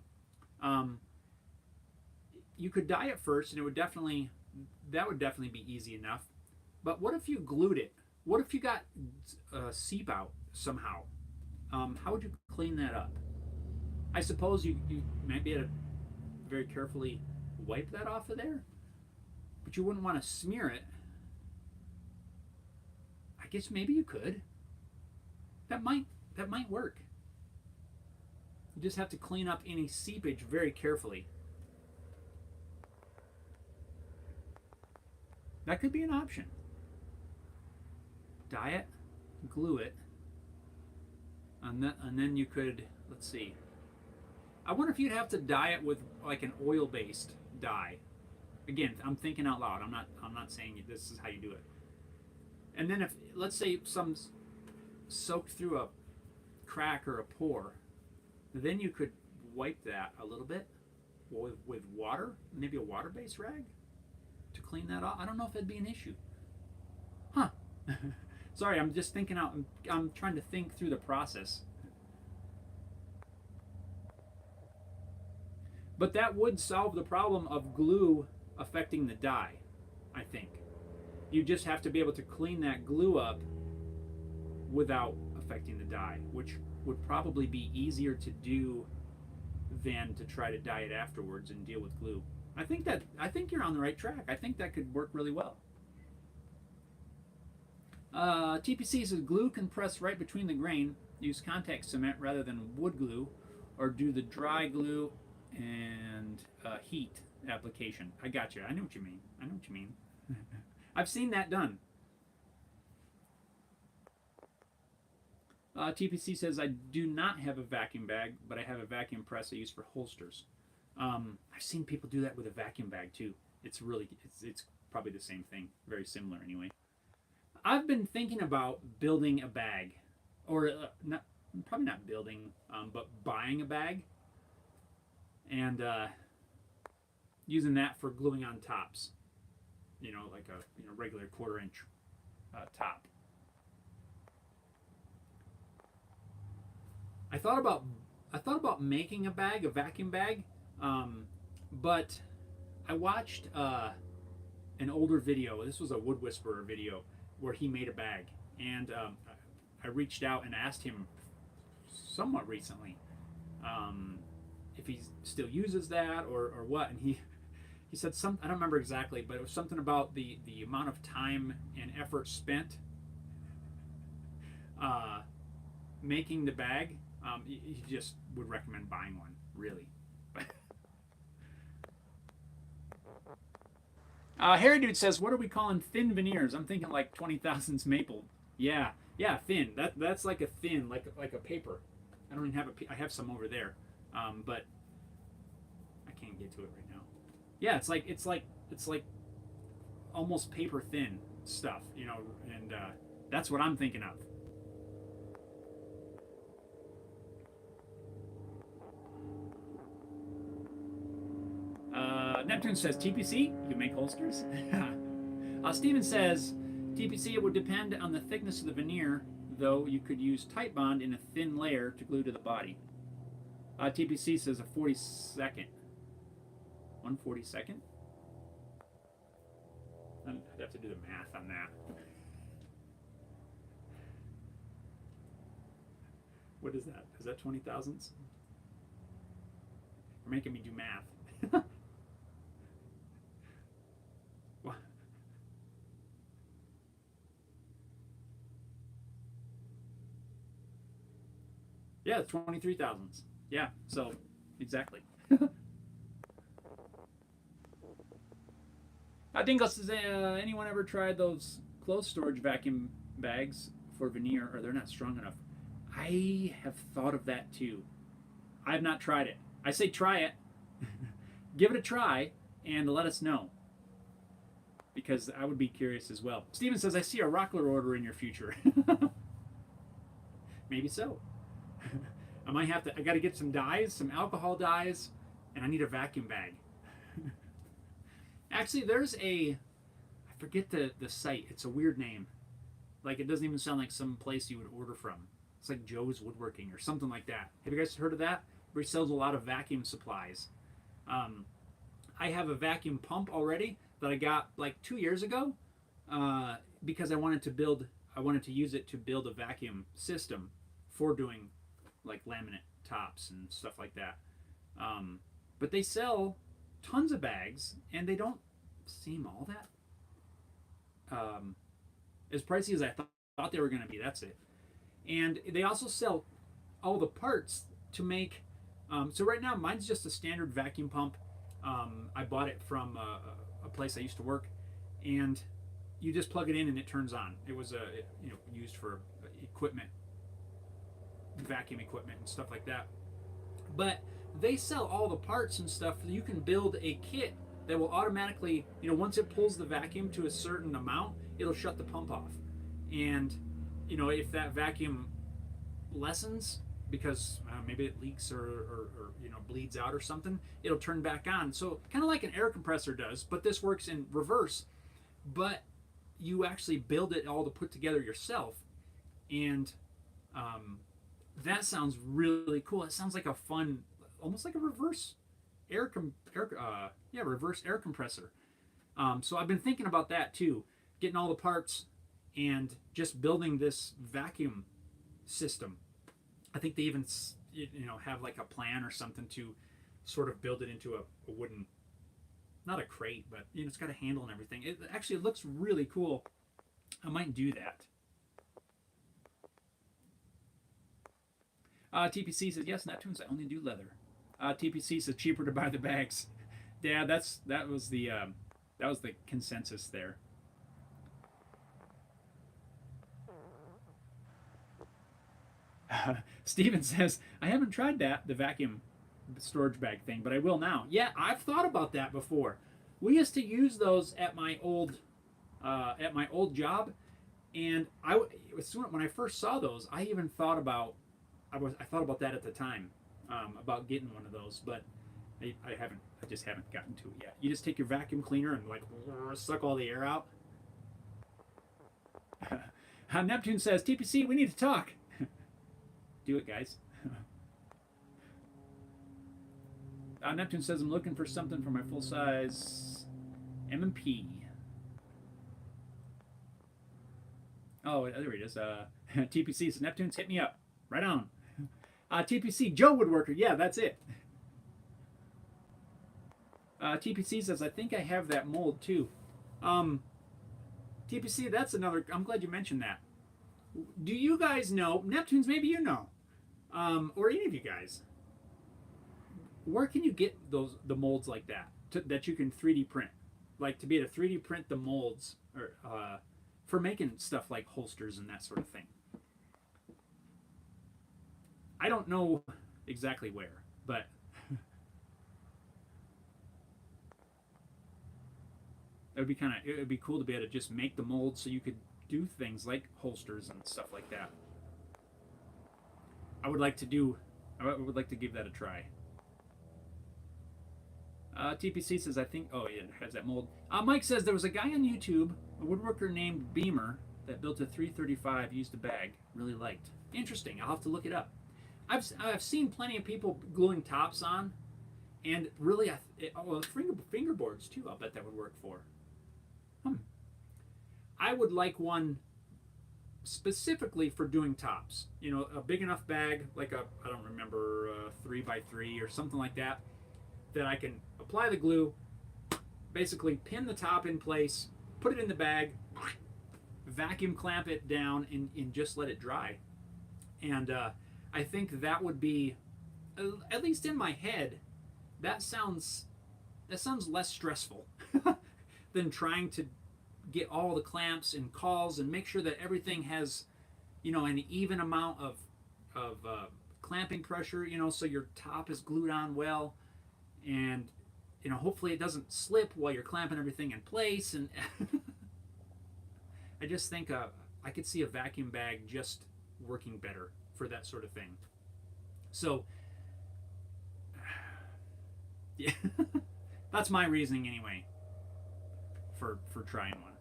You could dye it first, and that would definitely be easy enough. But what if you glued it? What if you got seep out somehow? How would you clean that up? I suppose you might be able to very carefully wipe that off of there. but you wouldn't want to smear it. I guess maybe you could. That might work. You just have to clean up any seepage very carefully. That could be an option. Dye it, glue it, and then you could, let's see. I wonder if you'd have to dye it with like an oil-based dye. Again, I'm thinking out loud. I'm not saying this is how you do it. And then if, let's say, some's soaked through a crack or a pore, then you could wipe that a little bit with water, maybe a water-based rag to clean that off. I don't know if it'd be an issue. Huh. Sorry, I'm just thinking out. I'm trying to think through the process. But that would solve the problem of glue affecting the dye, I think. You just have to be able to clean that glue up without affecting the dye, which would probably be easier to do than to try to dye it afterwards and deal with glue. I think you're on the right track. I think that could work really well. TPC says glue can press right between the grain. Use contact cement rather than wood glue, or do the dry glue and heat application. I got you. I know what you mean. I know what you mean. I've seen that done. TPC says, I do not have a vacuum bag, but I have a vacuum press I use for holsters. I've seen people do that with a vacuum bag too. It's probably the same thing. Very similar anyway. I've been thinking about building a bag. Or probably not building, but buying a bag. And using that for gluing on tops. You know, like a regular 1/4 inch top. I thought about making a bag, a vacuum bag, but I watched an older video. This was a Wood Whisperer video where he made a bag, and I reached out and asked him somewhat recently if he still uses that or what, and he said I don't remember exactly, but it was something about the amount of time and effort spent making the bag. He just would recommend buying one, really. Harry Dude says, what are we calling thin veneers? I'm thinking like 20,000's maple. Yeah, thin. That's like a thin, like a paper. I don't even have I have some over there, but I can't get to it right now. Yeah, it's like almost paper thin stuff, you know, and that's what I'm thinking of. Neptune says, TPC, you can make holsters. Steven says, TPC, it would depend on the thickness of the veneer, though you could use tight bond in a thin layer to glue to the body. TPC says a 42nd. 1/42nd? I'd have to do the math on that. What is that? Is that 20 thousandths? You're making me do math. Yeah, it's 23 thousandths. Yeah, so exactly. Dingle says, anyone ever tried those clothes storage vacuum bags for veneer, or they're not strong enough? I have thought of that too. I have not tried it. I say try it. Give it a try and let us know, because I would be curious as well. Steven says, I see a Rockler order in your future. Maybe so. I might have to, I got to get some dyes, some alcohol dyes, and I need a vacuum bag. Actually, there's I forget the site. It's a weird name. Like, it doesn't even sound like some place you would order from. It's like Joe's Woodworking or something like that. Have you guys heard of that? Where he sells a lot of vacuum supplies. I have a vacuum pump already that I got like 2 years ago because I wanted to use it to build a vacuum system for doing like laminate tops and stuff like that. But they sell tons of bags, and they don't seem all that as pricey as I thought they were going to be. That's it. And they also sell all the parts to make. So right now, mine's just a standard vacuum pump. I bought it from a place I used to work, and you just plug it in and it turns on. It was used for equipment, vacuum equipment and stuff like that. But they sell all the parts and stuff. You can build a kit that will automatically, once it pulls the vacuum to a certain amount, it'll shut the pump off. And if that vacuum lessens because maybe it leaks or bleeds out or something, it'll turn back on. So kind of like an air compressor does, but this works in reverse. But you actually build it all to put together yourself, and that sounds really cool. It sounds like a fun, almost like a reverse reverse air compressor. So I've been thinking about that too, getting all the parts and just building this vacuum system. I think they even have like a plan or something to sort of build it into a wooden, not a crate, but it's got a handle and everything. It actually looks really cool. I might do that. TPC says yes, Neptunes. I only do leather. TPC says cheaper to buy the bags. Yeah, that was the consensus there. Steven says, I haven't tried the vacuum storage bag thing, but I will now. Yeah, I've thought about that before. We used to use those at my old job, and when I first saw those, I even thought about I thought about that at the time, about getting one of those, but I just haven't gotten to it yet. You just take your vacuum cleaner and like suck all the air out. Neptune says, TPC, we need to talk. Do it, guys. Neptune says, I'm looking for something for my full-size M&P. Oh, there it is. TPC says, Neptune's hit me up. Right on. TPC, Joe Woodworker. Yeah, that's it. TPC says, I think I have that mold too. TPC, that's another. I'm glad you mentioned that. Do you guys know, Neptunes, maybe you know, or any of you guys, where can you get the molds like that that you can 3D print? Like to be able to 3D print the molds or for making stuff like holsters and that sort of thing. I don't know exactly where, but it would be cool to be able to just make the molds so you could do things like holsters and stuff like that. I would like to give that a try. TPC says, I think, oh yeah, it has that mold. Mike says there was a guy on YouTube, a woodworker named Beamer, that built a 335, used a bag, really liked. Interesting, I'll have to look it up. I've seen plenty of people gluing tops on, and really, fingerboards too, I'll bet that would work for. I would like one specifically for doing tops. A big enough bag, like I don't remember, 3x3 or something like that, that I can apply the glue, basically pin the top in place, put it in the bag, vacuum clamp it down, and just let it dry. And I think that would be, at least in my head, that sounds less stressful than trying to get all the clamps and cauls and make sure that everything has, an even amount of clamping pressure, so your top is glued on well, and hopefully it doesn't slip while you're clamping everything in place. And I just think I could see a vacuum bag just working better for that sort of thing. So yeah, that's my reasoning anyway for trying one.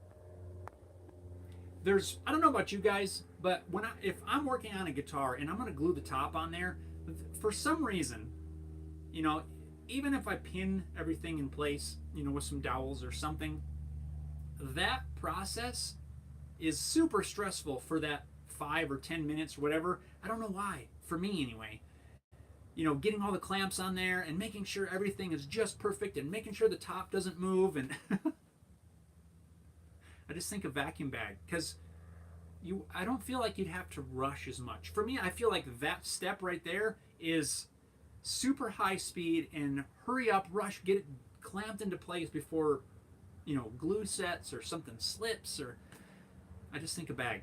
I don't know about you guys, but if I'm working on a guitar and I'm going to glue the top on there, for some reason, even if I pin everything in place, with some dowels or something, that process is super stressful for that 5 or 10 minutes or whatever. I don't know why. For me anyway. Getting all the clamps on there and making sure everything is just perfect and making sure the top doesn't move, and I just think a vacuum bag, because I don't feel like you'd have to rush as much. For me, I feel like that step right there is super high speed and hurry up, rush, get it clamped into place before, glue sets or something slips. Or I just think a bag.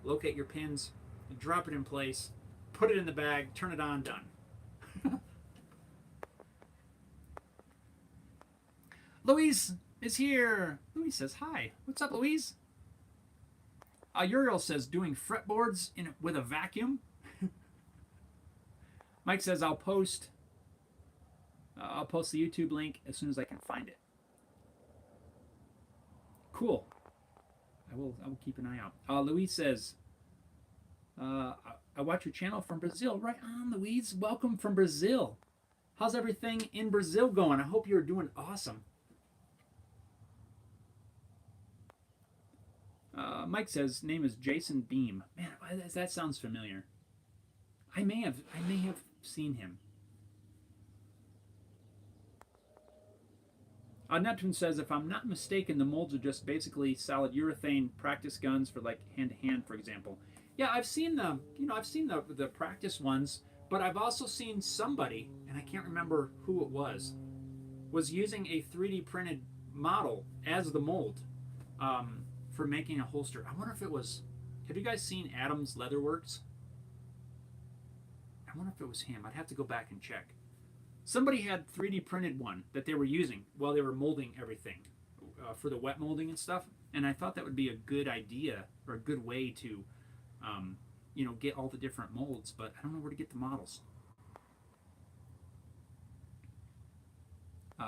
Locate your pins, drop it in place, put it in the bag, turn it on, done. Louise is here. Louise says hi. What's up, Louise? Uriel says doing fretboards with a vacuum. Mike says I'll post the YouTube link as soon as I can find it. Cool. I will keep an eye out. Louise says I watch your channel from Brazil. Right on, Louise. Welcome from Brazil. How's everything in Brazil going? I hope you're doing awesome. Mike says name is Jason Beam. Man, that sounds familiar. I may have seen him. Neptune says if I'm not mistaken, the molds are just basically solid urethane practice guns for like hand-to-hand, for example. Yeah, I've seen the practice ones, but I've also seen somebody, and I can't remember who it was using a 3D printed model as the mold. For making a holster. I wonder if it was, have you guys seen Adam's Leatherworks? I wonder if it was him. I'd have to go back and check. Somebody had 3D printed one that they were using while they were molding everything for the wet molding and stuff. And I thought that would be a good idea or a good way to, get all the different molds, but I don't know where to get the models.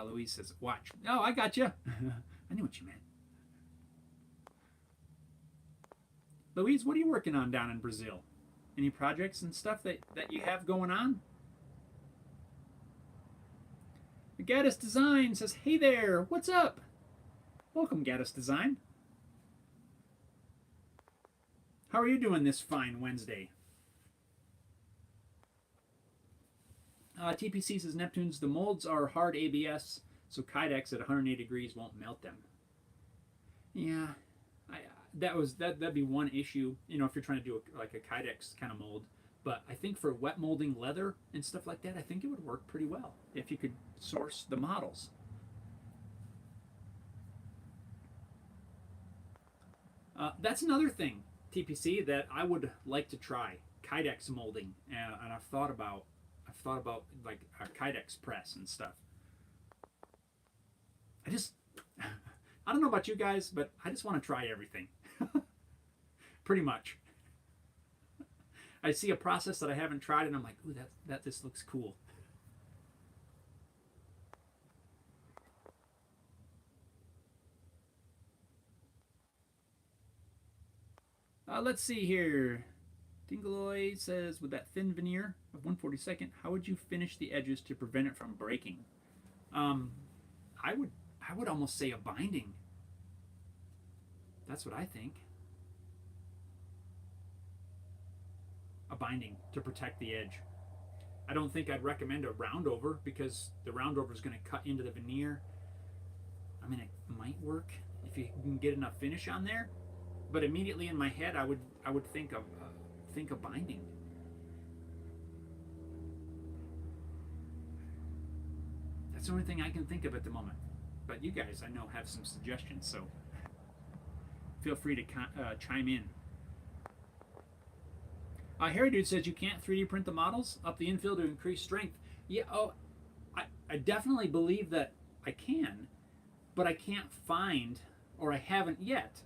Louise says, watch. Oh, I got you. I knew what you meant. Louise, what are you working on down in Brazil? Any projects and stuff that you have going on? Gaddis Design says, hey there, what's up? Welcome, Gaddis Design. How are you doing this fine Wednesday? TPC says, Neptunes, the molds are hard ABS, so Kydex at 180 degrees won't melt them. Yeah. That'd be one issue, if you're trying to do a Kydex kind of mold. But I think for wet molding leather and stuff like that, I think it would work pretty well if you could source the models. That's another thing, TPC, that I would like to try, Kydex molding, and I've thought about like a Kydex press and stuff. I don't know about you guys, but I just want to try everything. Pretty much. I see a process that I haven't tried and I'm like, ooh, this looks cool. Let's see here. Dingaloy says, with that thin veneer of 1/42, how would you finish the edges to prevent it from breaking? I would almost say a binding. That's what I think. A binding to protect the edge. I don't think I'd recommend a round over because the round over is going to cut into the veneer. I mean, it might work if you can get enough finish on there, but immediately in my head, I would think of binding. That's the only thing I can think of at the moment. But you guys, I know, have some suggestions, so feel free to chime in. Harry Dude says you can't 3D print the models up the infill to increase strength. Yeah, I definitely believe that I can, but I can't find, or I haven't yet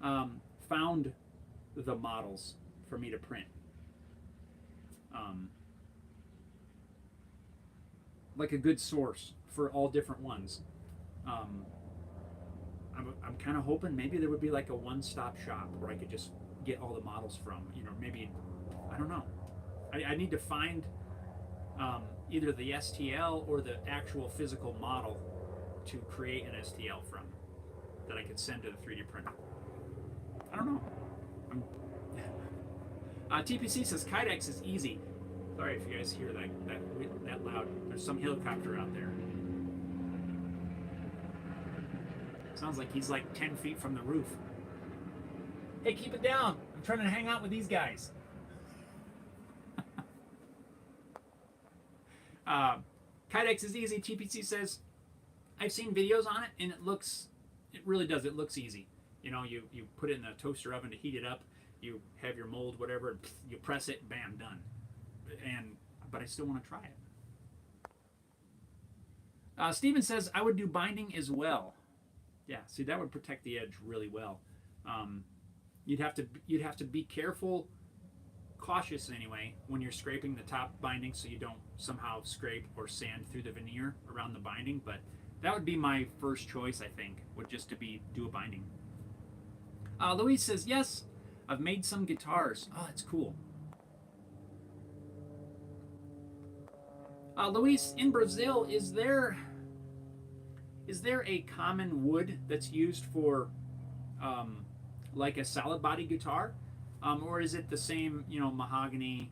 found the models for me to print. Like a good source for all different ones. I'm kind of hoping maybe there would be like a one-stop shop where I could just get all the models from. Maybe, I don't know. I need to find either the STL or the actual physical model to create an STL from that I could send to the 3D printer. I don't know. TPC says Kydex is easy. Sorry if you guys hear that loud. There's some helicopter out there. Sounds like he's like 10 feet from the roof. Hey, keep it down. I'm trying to hang out with these guys. Kydex is easy. TPC says, I've seen videos on it, and it really does. It looks easy. You know, you put it in a toaster oven to heat it up. You have your mold, whatever, and you press it, bam, done. But I still want to try it. Steven says, I would do binding as well. Yeah, see, that would protect the edge really well. You'd have to be careful, cautious anyway, when you're scraping the top binding so you don't somehow scrape or sand through the veneer around the binding. But that would be my first choice, I think, would just to do a binding. Louise says, yes, I've made some guitars. Oh, that's cool. Luis, in Brazil, is there a common wood that's used for like a solid body guitar, or is it the same, mahogany,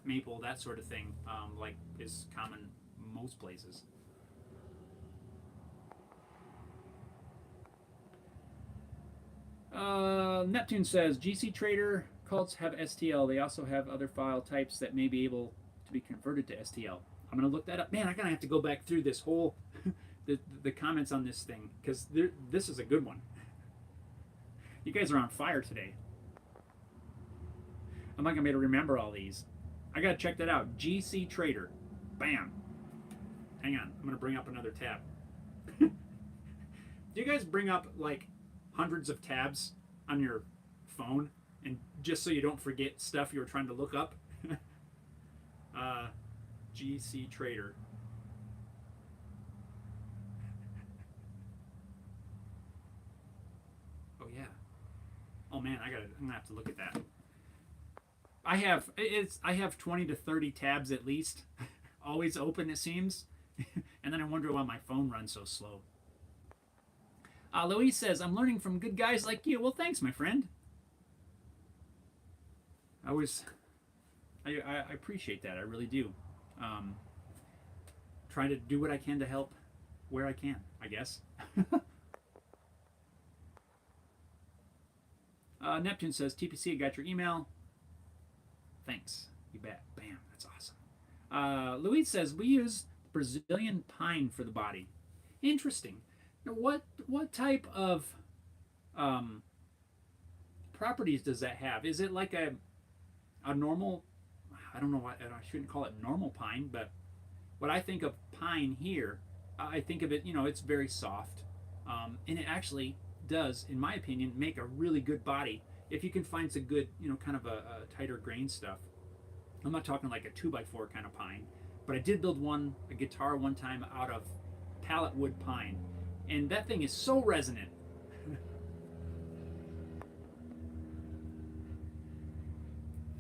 maple, that sort of thing, like is common most places? Neptune says GC Trader cults have STL. They also have other file types that may be able to be converted to STL. I'm gonna look that up. Man, I'm gonna have to go back through this whole the comments on this thing, because this is a good one. You guys are on fire today. I'm not gonna be able to remember all these. I gotta check that out. GC Trader. Bam. Hang on. I'm gonna bring up another tab. Do you guys bring up like hundreds of tabs on your phone, and just so you don't forget stuff you were trying to look up? GC Trader. Oh yeah. Oh man, I'm gonna have to look at that. I have 20 to 30 tabs at least, always open it seems, and then I wonder why my phone runs so slow. Louise says, I'm learning from good guys like you. Well, thanks, my friend. I appreciate that. I really do. Try to do what I can to help where I can, I guess. Neptune says, TPC, I got your email. Thanks. You bet. Bam. That's awesome. Louise says, we use Brazilian pine for the body. Interesting. Now, what type of properties does that have? Is it like a normal, I don't know what, I shouldn't call it normal pine, but what I think of pine here, I think of it, it's very soft. And it actually does, in my opinion, make a really good body if you can find some good, kind of a tighter grain stuff. I'm not talking like a 2x4 kind of pine, but I did build a guitar one time out of pallet wood pine, and that thing is so resonant.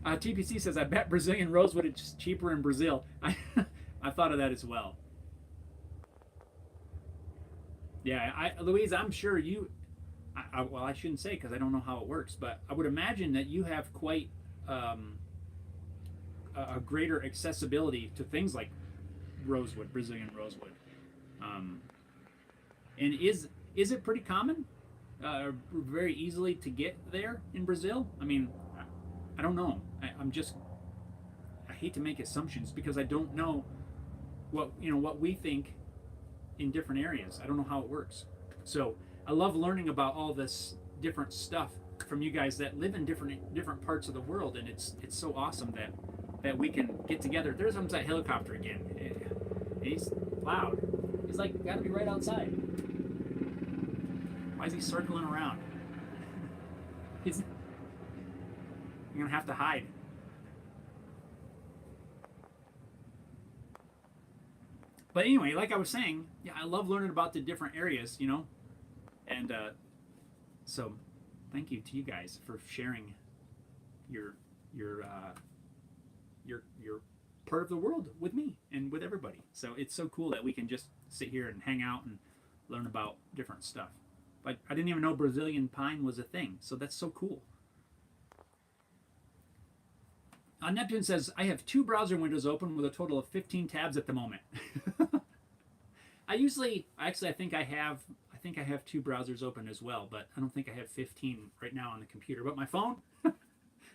TPC says, I bet Brazilian rosewood is cheaper in Brazil. I thought of that as well. Yeah, Louise, I'm sure you, well, I shouldn't say because I don't know how it works, but I would imagine that you have quite a greater accessibility to things like rosewood, Brazilian rosewood. And is it pretty common? Very easily to get there in Brazil? I mean, I don't know. I hate to make assumptions because I don't know what we think in different areas. I don't know how it works. So I love learning about all this different stuff from you guys that live in different parts of the world, and it's so awesome that we can get together. There comes that helicopter again. He's loud. He's like got to be right outside. Why is he circling around? You're gonna have to hide. But anyway, like I was saying, yeah, I love learning about the different areas, and so thank you to you guys for sharing your part of the world with me and with everybody. So it's so cool that we can just sit here and hang out and learn about different stuff. Like, I didn't even know Brazilian pine was a thing, so that's so cool. Neptune says, I have 2 browser windows open with a total of 15 tabs at the moment. I think think I have 2 browsers open as well, but I don't think I have 15 right now on the computer. But my phone,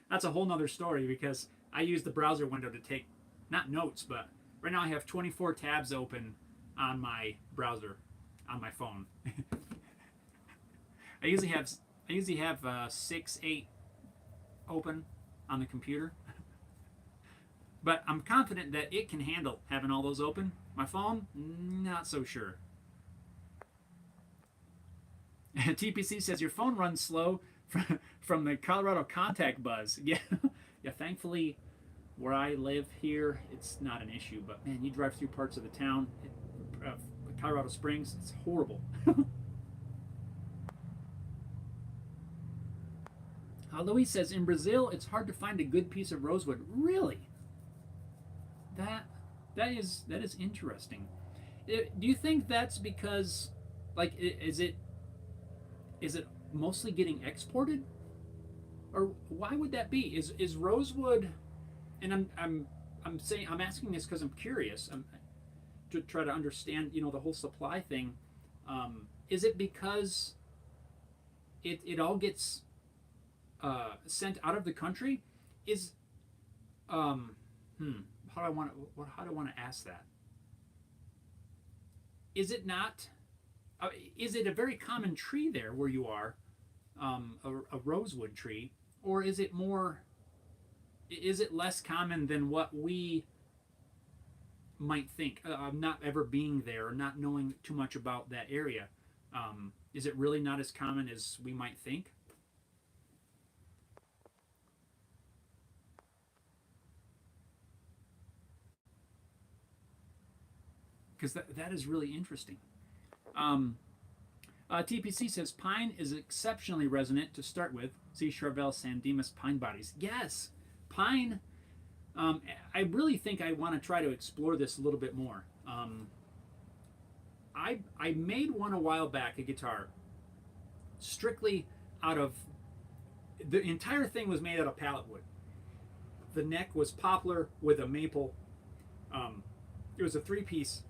that's a whole nother story because I use the browser window to take, not notes, but right now I have 24 tabs open on my browser on my phone. I usually have 6, 8 open on the computer. But I'm confident that it can handle having all those open. My phone, not so sure. TPC says your phone runs slow from the Colorado contact buzz. Yeah, yeah. Thankfully, where I live here, it's not an issue. But man, you drive through parts of the town, Colorado Springs, it's horrible. Louise says in Brazil, it's hard to find a good piece of rosewood. Really? That is interesting. Do you think that's because, like, is it mostly getting exported, or why would that be? Is rosewood? And I'm asking this because I'm curious. To try to understand, the whole supply thing. Is it because it all gets sent out of the country? Is how do I want to ask that? Is it not? Is it a very common tree there where you are, a rosewood tree, or is it more? Is it less common than what we might think? Not ever being there, or not knowing too much about that area. Is it really not as common as we might think? Because that is really interesting. TPC says pine is exceptionally resonant to start with. See Charvel sandimas pine bodies. Yes, pine. I really think I want to try to explore this a little bit more. I made one a while back, a guitar, strictly out of, the entire thing was made out of pallet wood. The neck was poplar with a maple. It was a 3-piece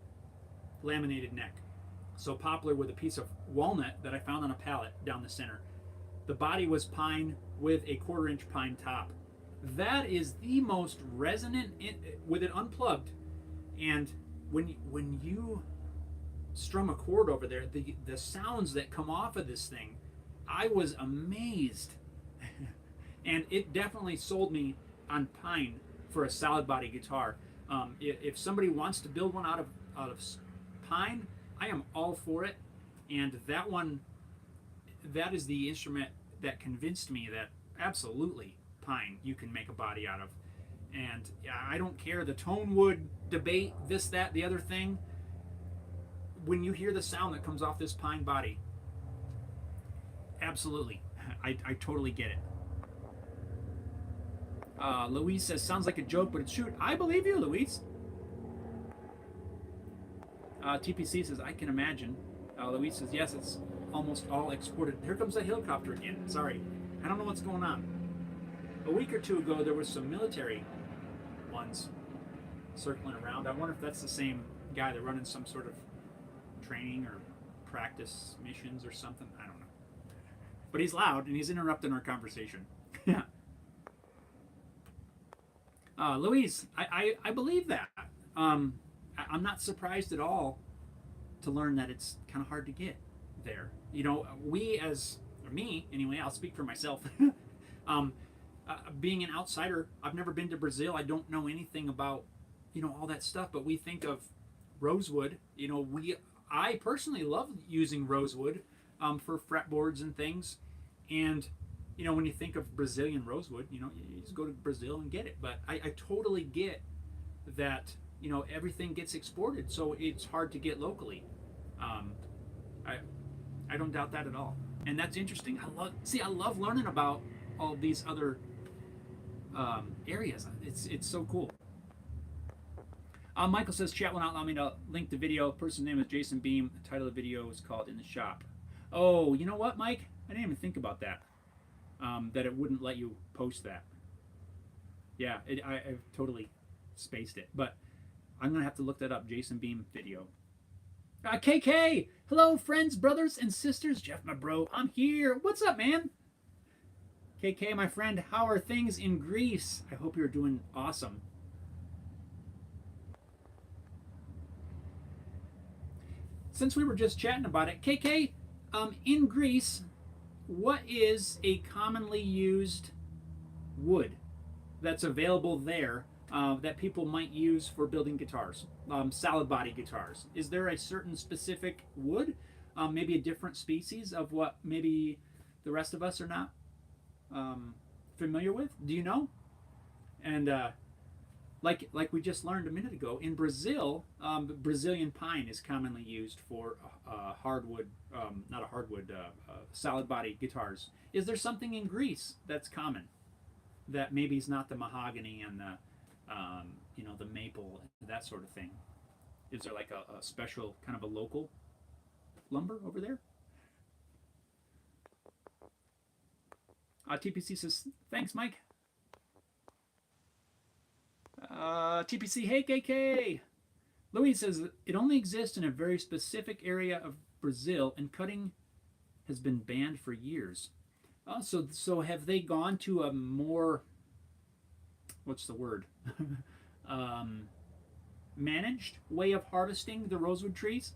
laminated neck. So poplar with a piece of walnut that I found on a pallet down the center. The body was pine with a 1/4-inch pine top. That is the most resonant with it unplugged. And when you strum a chord over there, the sounds that come off of this thing, I was amazed. And it definitely sold me on pine for a solid body guitar. If somebody wants to build one out of pine, I am all for it. And that is the instrument that convinced me that absolutely pine you can make a body out of. And I don't care the tone wood debate, this, that, the other thing. When you hear the sound that comes off this pine body, absolutely, I totally get it. Louise says, sounds like a joke, but it's true. I believe you, Louise. TPC says, I can imagine. Louise says, yes, it's almost all exported. Here comes a helicopter again. Sorry. I don't know what's going on. A week or two ago, there was some military ones circling around. I wonder if that's the same guy. They're running some sort of training or practice missions or something. I don't know. But he's loud, and he's interrupting our conversation. Yeah. Louise, I believe that. I'm not surprised at all to learn that it's kind of hard to get there. Me anyway, I'll speak for myself. Being an outsider, I've never been to Brazil. I don't know anything about, all that stuff. But we think of rosewood. I personally love using rosewood for fretboards and things. And when you think of Brazilian rosewood, you just go to Brazil and get it. But I totally get that. Everything gets exported, so it's hard to get locally. I don't doubt that at all, and that's interesting. I love learning about all these other areas. It's so cool. Michael says, chat will not allow me to link the video. The person's name is Jason Beam. The title of the video is called In the Shop. Oh, you know what, Mike? I didn't even think about that. That it wouldn't let you post that. Yeah, I've totally spaced it, but I'm going to have to look that up, Jason Beam video. KK, hello, friends, brothers, and sisters. Jeff, my bro, I'm here. What's up, man? KK, my friend, how are things in Greece? I hope you're doing awesome. Since we were just chatting about it, KK, in Greece, what is a commonly used wood that's available there that people might use for building guitars, solid body guitars? Is there a certain specific wood, maybe a different species of what maybe the rest of us are not familiar with? Do you know? And like we just learned a minute ago, in Brazil, Brazilian pine is commonly used for hardwood, not a hardwood, solid body guitars. Is there something in Greece that's common that maybe is not the mahogany and the the maple, that sort of thing? Is there like a special kind of a local lumber over there? TPC says, thanks, Mike. TPC, hey, KK. Louise says, it only exists in a very specific area of Brazil, and cutting has been banned for years. So have they gone to a more, what's the word, managed way of harvesting the rosewood trees?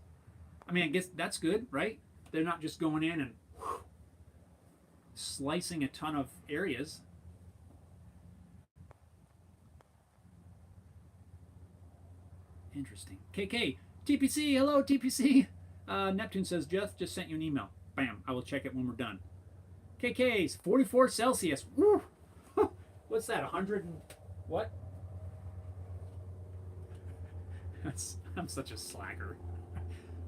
I mean, I guess that's good, right? They're not just going in and slicing a ton of areas. Interesting. KK, TPC, hello, TPC. Neptune says, Jeff just sent you an email. Bam, I will check it when we're done. KK's 44 Celsius. Woo! What's that, 100 and what? I'm such a slacker.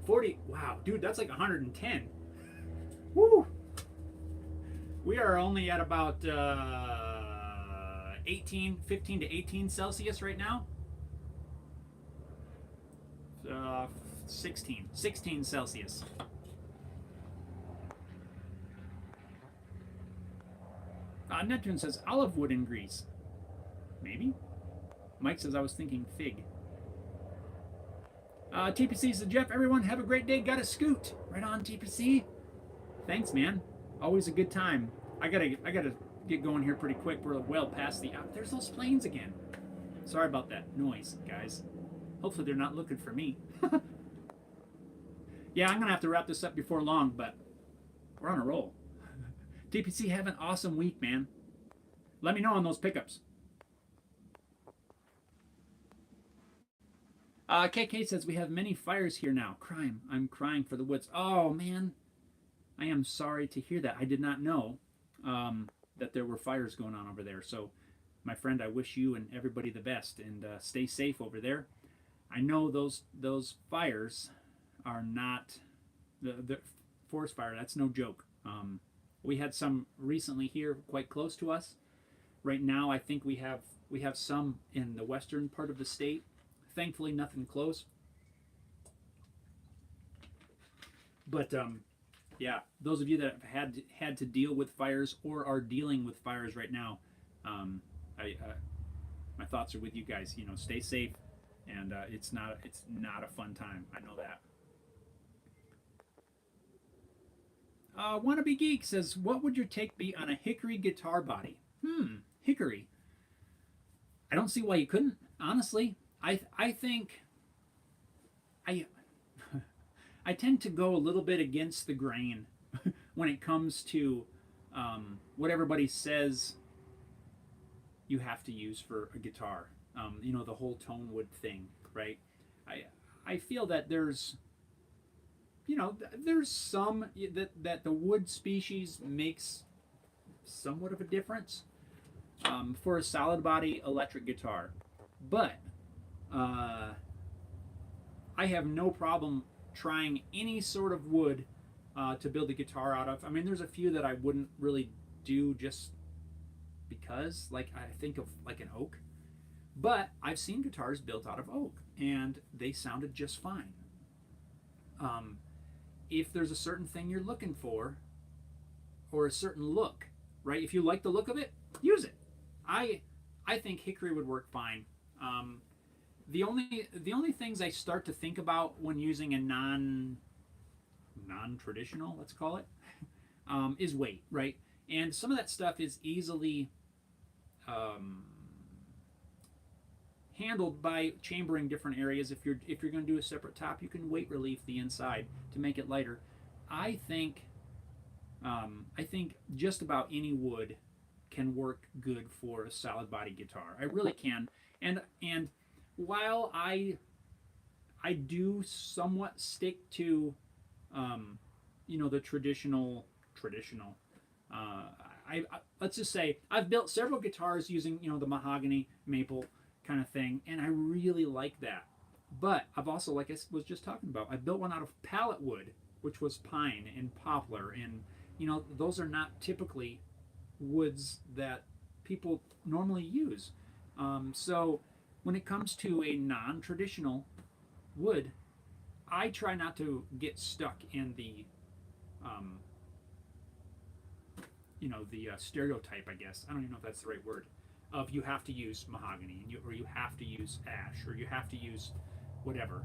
40, wow, dude, that's like 110. Woo! We are only at about 15 to 18 Celsius right now. 16 Celsius. Neptune says olive wood in Greece. Maybe. Mike says I was thinking fig. TPC says, Jeff, everyone have a great day. Got a scoot. Right on, TPC. Thanks, man. Always a good time. I gotta get going here pretty quick. We're well past the. There's those planes again. Sorry about that noise, guys. Hopefully they're not looking for me. Yeah, I'm gonna have to wrap this up before long, but we're on a roll. TPC, have an awesome week, man. Let me know on those pickups. KK says we have many fires here now. Crime. I'm crying for the woods. Oh man, I am sorry to hear that. I did not know that there were fires going on over there. So, my friend, I wish you and everybody the best, and stay safe over there. I know those fires are not the forest fire. That's no joke. We had some recently here, quite close to us. Right now, I think we have some in the western part of the state. Thankfully, nothing close. But yeah, those of you that have had to deal with fires or are dealing with fires right now, my thoughts are with you guys. You know, stay safe, and it's not a fun time. I know that. Wannabe Geek says, what would your take be on a hickory guitar body? Hickory. I don't see why you couldn't, honestly. I think I tend to go a little bit against the grain when it comes to what everybody says you have to use for a guitar. The whole tone wood thing, right? I feel that there's some that the wood species makes somewhat of a difference for a solid body electric guitar, but I have no problem trying any sort of wood to build a guitar out of. I mean, there's a few that I wouldn't really do just because, like, I think of like an oak, but I've seen guitars built out of oak and they sounded just fine. If there's a certain thing you're looking for or a certain look, right? If you like the look of it, use it. I think hickory would work fine. the only things I start to think about when using a non-traditional, let's call it, is weight, right? And some of that stuff is easily um, handled by chambering different areas. If you're going to do a separate top, you can weight relief the inside to make it lighter. I think I think just about any wood can work good for a solid body guitar. I really can. And while I do somewhat stick to the traditional. Let's just say I've built several guitars using the mahogany maple kind of thing, and I really like that. But I've also, like I was just talking about, I built one out of pallet wood, which was pine and poplar, and those are not typically woods that people normally use. So when it comes to a non-traditional wood, I try not to get stuck in the um, stereotype, I guess. I don't even know if that's the right word, of you have to use mahogany, or you have to use ash, or you have to use whatever.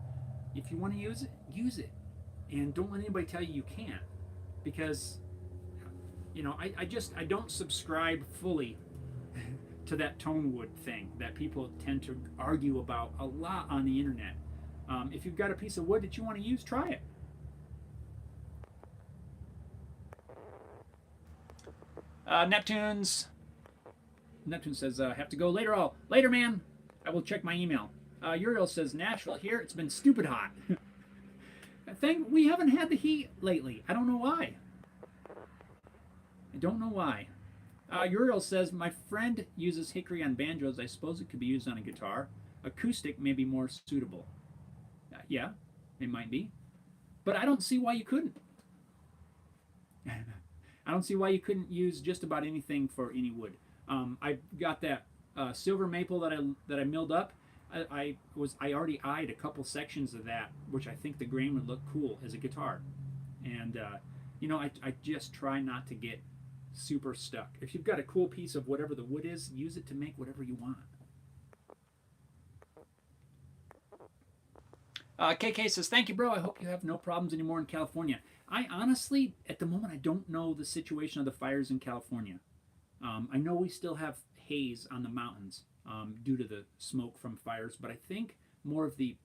If you want to use it, and don't let anybody tell you can't, because I don't subscribe fully to that tone wood thing that people tend to argue about a lot on the internet. If you've got a piece of wood that you want to use, try it. Neptune says, have to go later. Later, man. I will check my email. Uriel says, Nashville here. It's been stupid hot. We haven't had the heat lately. I don't know why. Uriel says, my friend uses hickory on banjos. I suppose it could be used on a guitar. Acoustic may be more suitable. Yeah, it might be. But I don't see why you couldn't. I don't see why you couldn't use just about anything for any wood. I've got that silver maple that I milled up. I already eyed a couple sections of that, which I think the grain would look cool as a guitar. And I just try not to get super stuck. If you've got a cool piece of whatever the wood is, use it to make whatever you want. KK says, thank you, bro. I hope you have no problems anymore in California. I honestly, at the moment, I don't know the situation of the fires in California. I know we still have haze on the mountains due to the smoke from fires, but I think more of the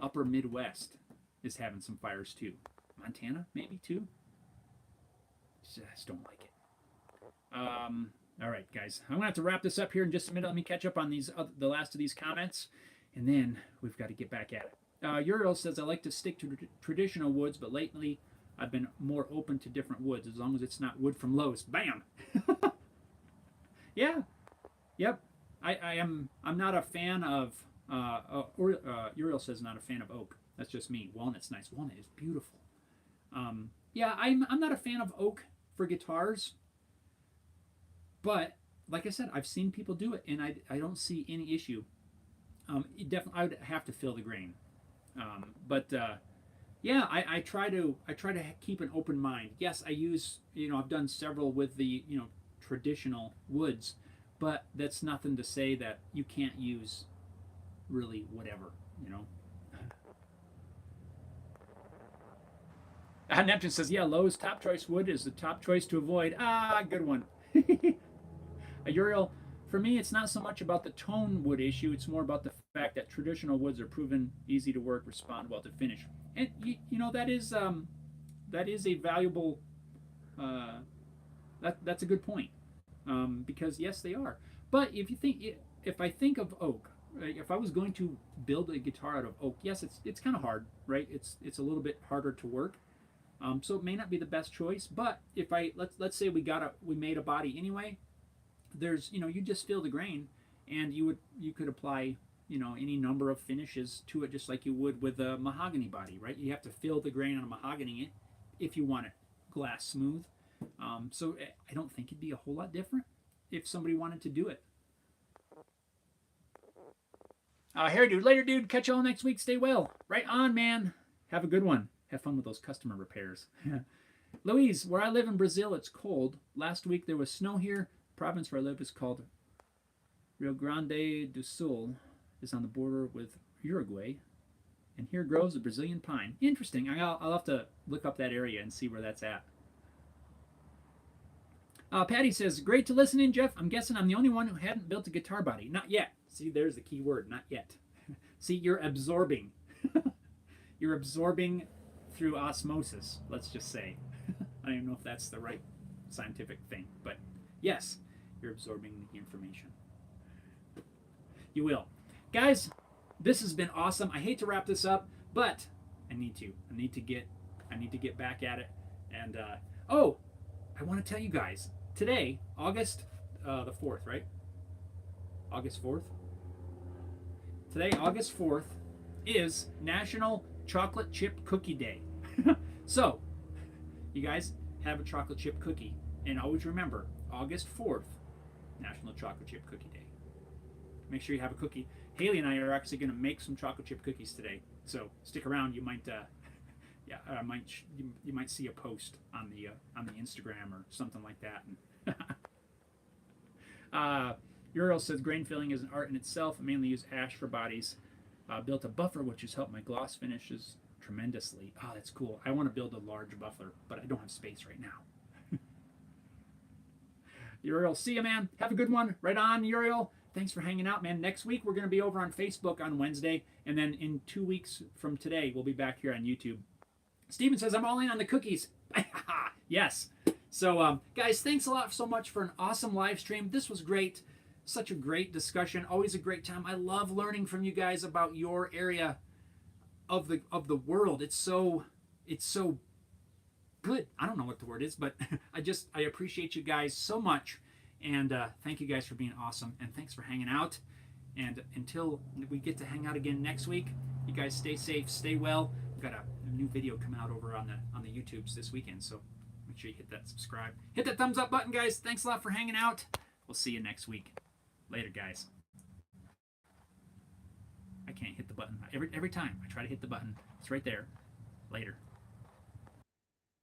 upper Midwest is having some fires too. Montana, maybe too? Just don't like it. All right, guys. I'm going to have to wrap this up here in just a minute. Let me catch up on the last of these comments, and then we've got to get back at it. Uriel says, I like to stick to traditional woods, but lately I've been more open to different woods, as long as it's not wood from Lowe's. Bam! Yeah. Yep. I'm not a fan of, Uriel says not a fan of oak. That's just me. Walnut's nice. Walnut is beautiful. Yeah, I'm not a fan of oak for guitars, but like I said, I've seen people do it, and I don't see any issue. I would have to fill the grain. Yeah, I try to keep an open mind. Yes, I use, I've done several with the, traditional woods, but that's nothing to say that you can't use really whatever. Neptune says, yeah, Lowe's top choice wood is the top choice to avoid. Good one. Uriel, for me, it's not so much about the tone wood issue. It's more about the fact that traditional woods are proven easy to work, respond well to finish. And, that is a valuable, that's a good point. Because, yes, they are. But if I think of oak, right, if I was going to build a guitar out of oak, yes, it's kind of hard, right? It's a little bit harder to work. So it may not be the best choice, but if let's say we made a body anyway, there's you just fill the grain, and you could apply any number of finishes to it, just like you would with a mahogany body, right? You have to fill the grain on a mahogany if you want it glass smooth. So I don't think it'd be a whole lot different if somebody wanted to do it. Here, dude. Later, dude. Catch y'all next week. Stay well. Right on, man. Have a good one. Have fun with those customer repairs. Louise, where I live in Brazil, it's cold. Last week there was snow here. The province where I live is called Rio Grande do Sul. is on the border with Uruguay, and here grows a Brazilian pine. Interesting. I'll have to look up that area and see where that's at. Patty says, great to listen in, Jeff. I'm guessing I'm the only one who hadn't built a guitar body. Not yet. See, there's the key word, not yet. See, you're absorbing. You're absorbing through osmosis, let's just say. I don't even know if that's the right scientific thing, but yes, you're absorbing the information. You will. Guys, this has been awesome. I hate to wrap this up, but I need to get back at it. And oh, I want to tell you guys, today, August the 4th, right? August 4th? Today, August 4th, is National Chocolate Chip Cookie Day. So, you guys have a chocolate chip cookie. And always remember, August 4th, National Chocolate Chip Cookie Day. Make sure you have a cookie. Haley and I are actually going to make some chocolate chip cookies today. So, stick around. You might you might see a post on the Instagram or something like that. Uriel says grain filling is an art in itself. I mainly use ash for bodies. Built a buffer which has helped my gloss finishes tremendously. Oh, that's cool. I want to build a large buffer, but I don't have space right now. Uriel, see ya, man. Have a good one. Right on, Uriel. Thanks for hanging out, man. Next week we're going to be over on Facebook on Wednesday, and then in 2 weeks from today we'll be back here on YouTube. Steven says, I'm all in on the cookies. Yes. So, guys, thanks a lot so much for an awesome live stream. This was great. Such a great discussion. Always a great time. I love learning from you guys about your area of the world. It's so good. I don't know what the word is, but I appreciate you guys so much. And thank you guys for being awesome. And thanks for hanging out. And until we get to hang out again next week, you guys stay safe, stay well. We've got a new video coming out over on the YouTubes this weekend. So make sure you hit that subscribe. Hit that thumbs up button, guys. Thanks a lot for hanging out. We'll see you next week. Later, guys. I can't hit the button. Every time I try to hit the button, it's right there. Later.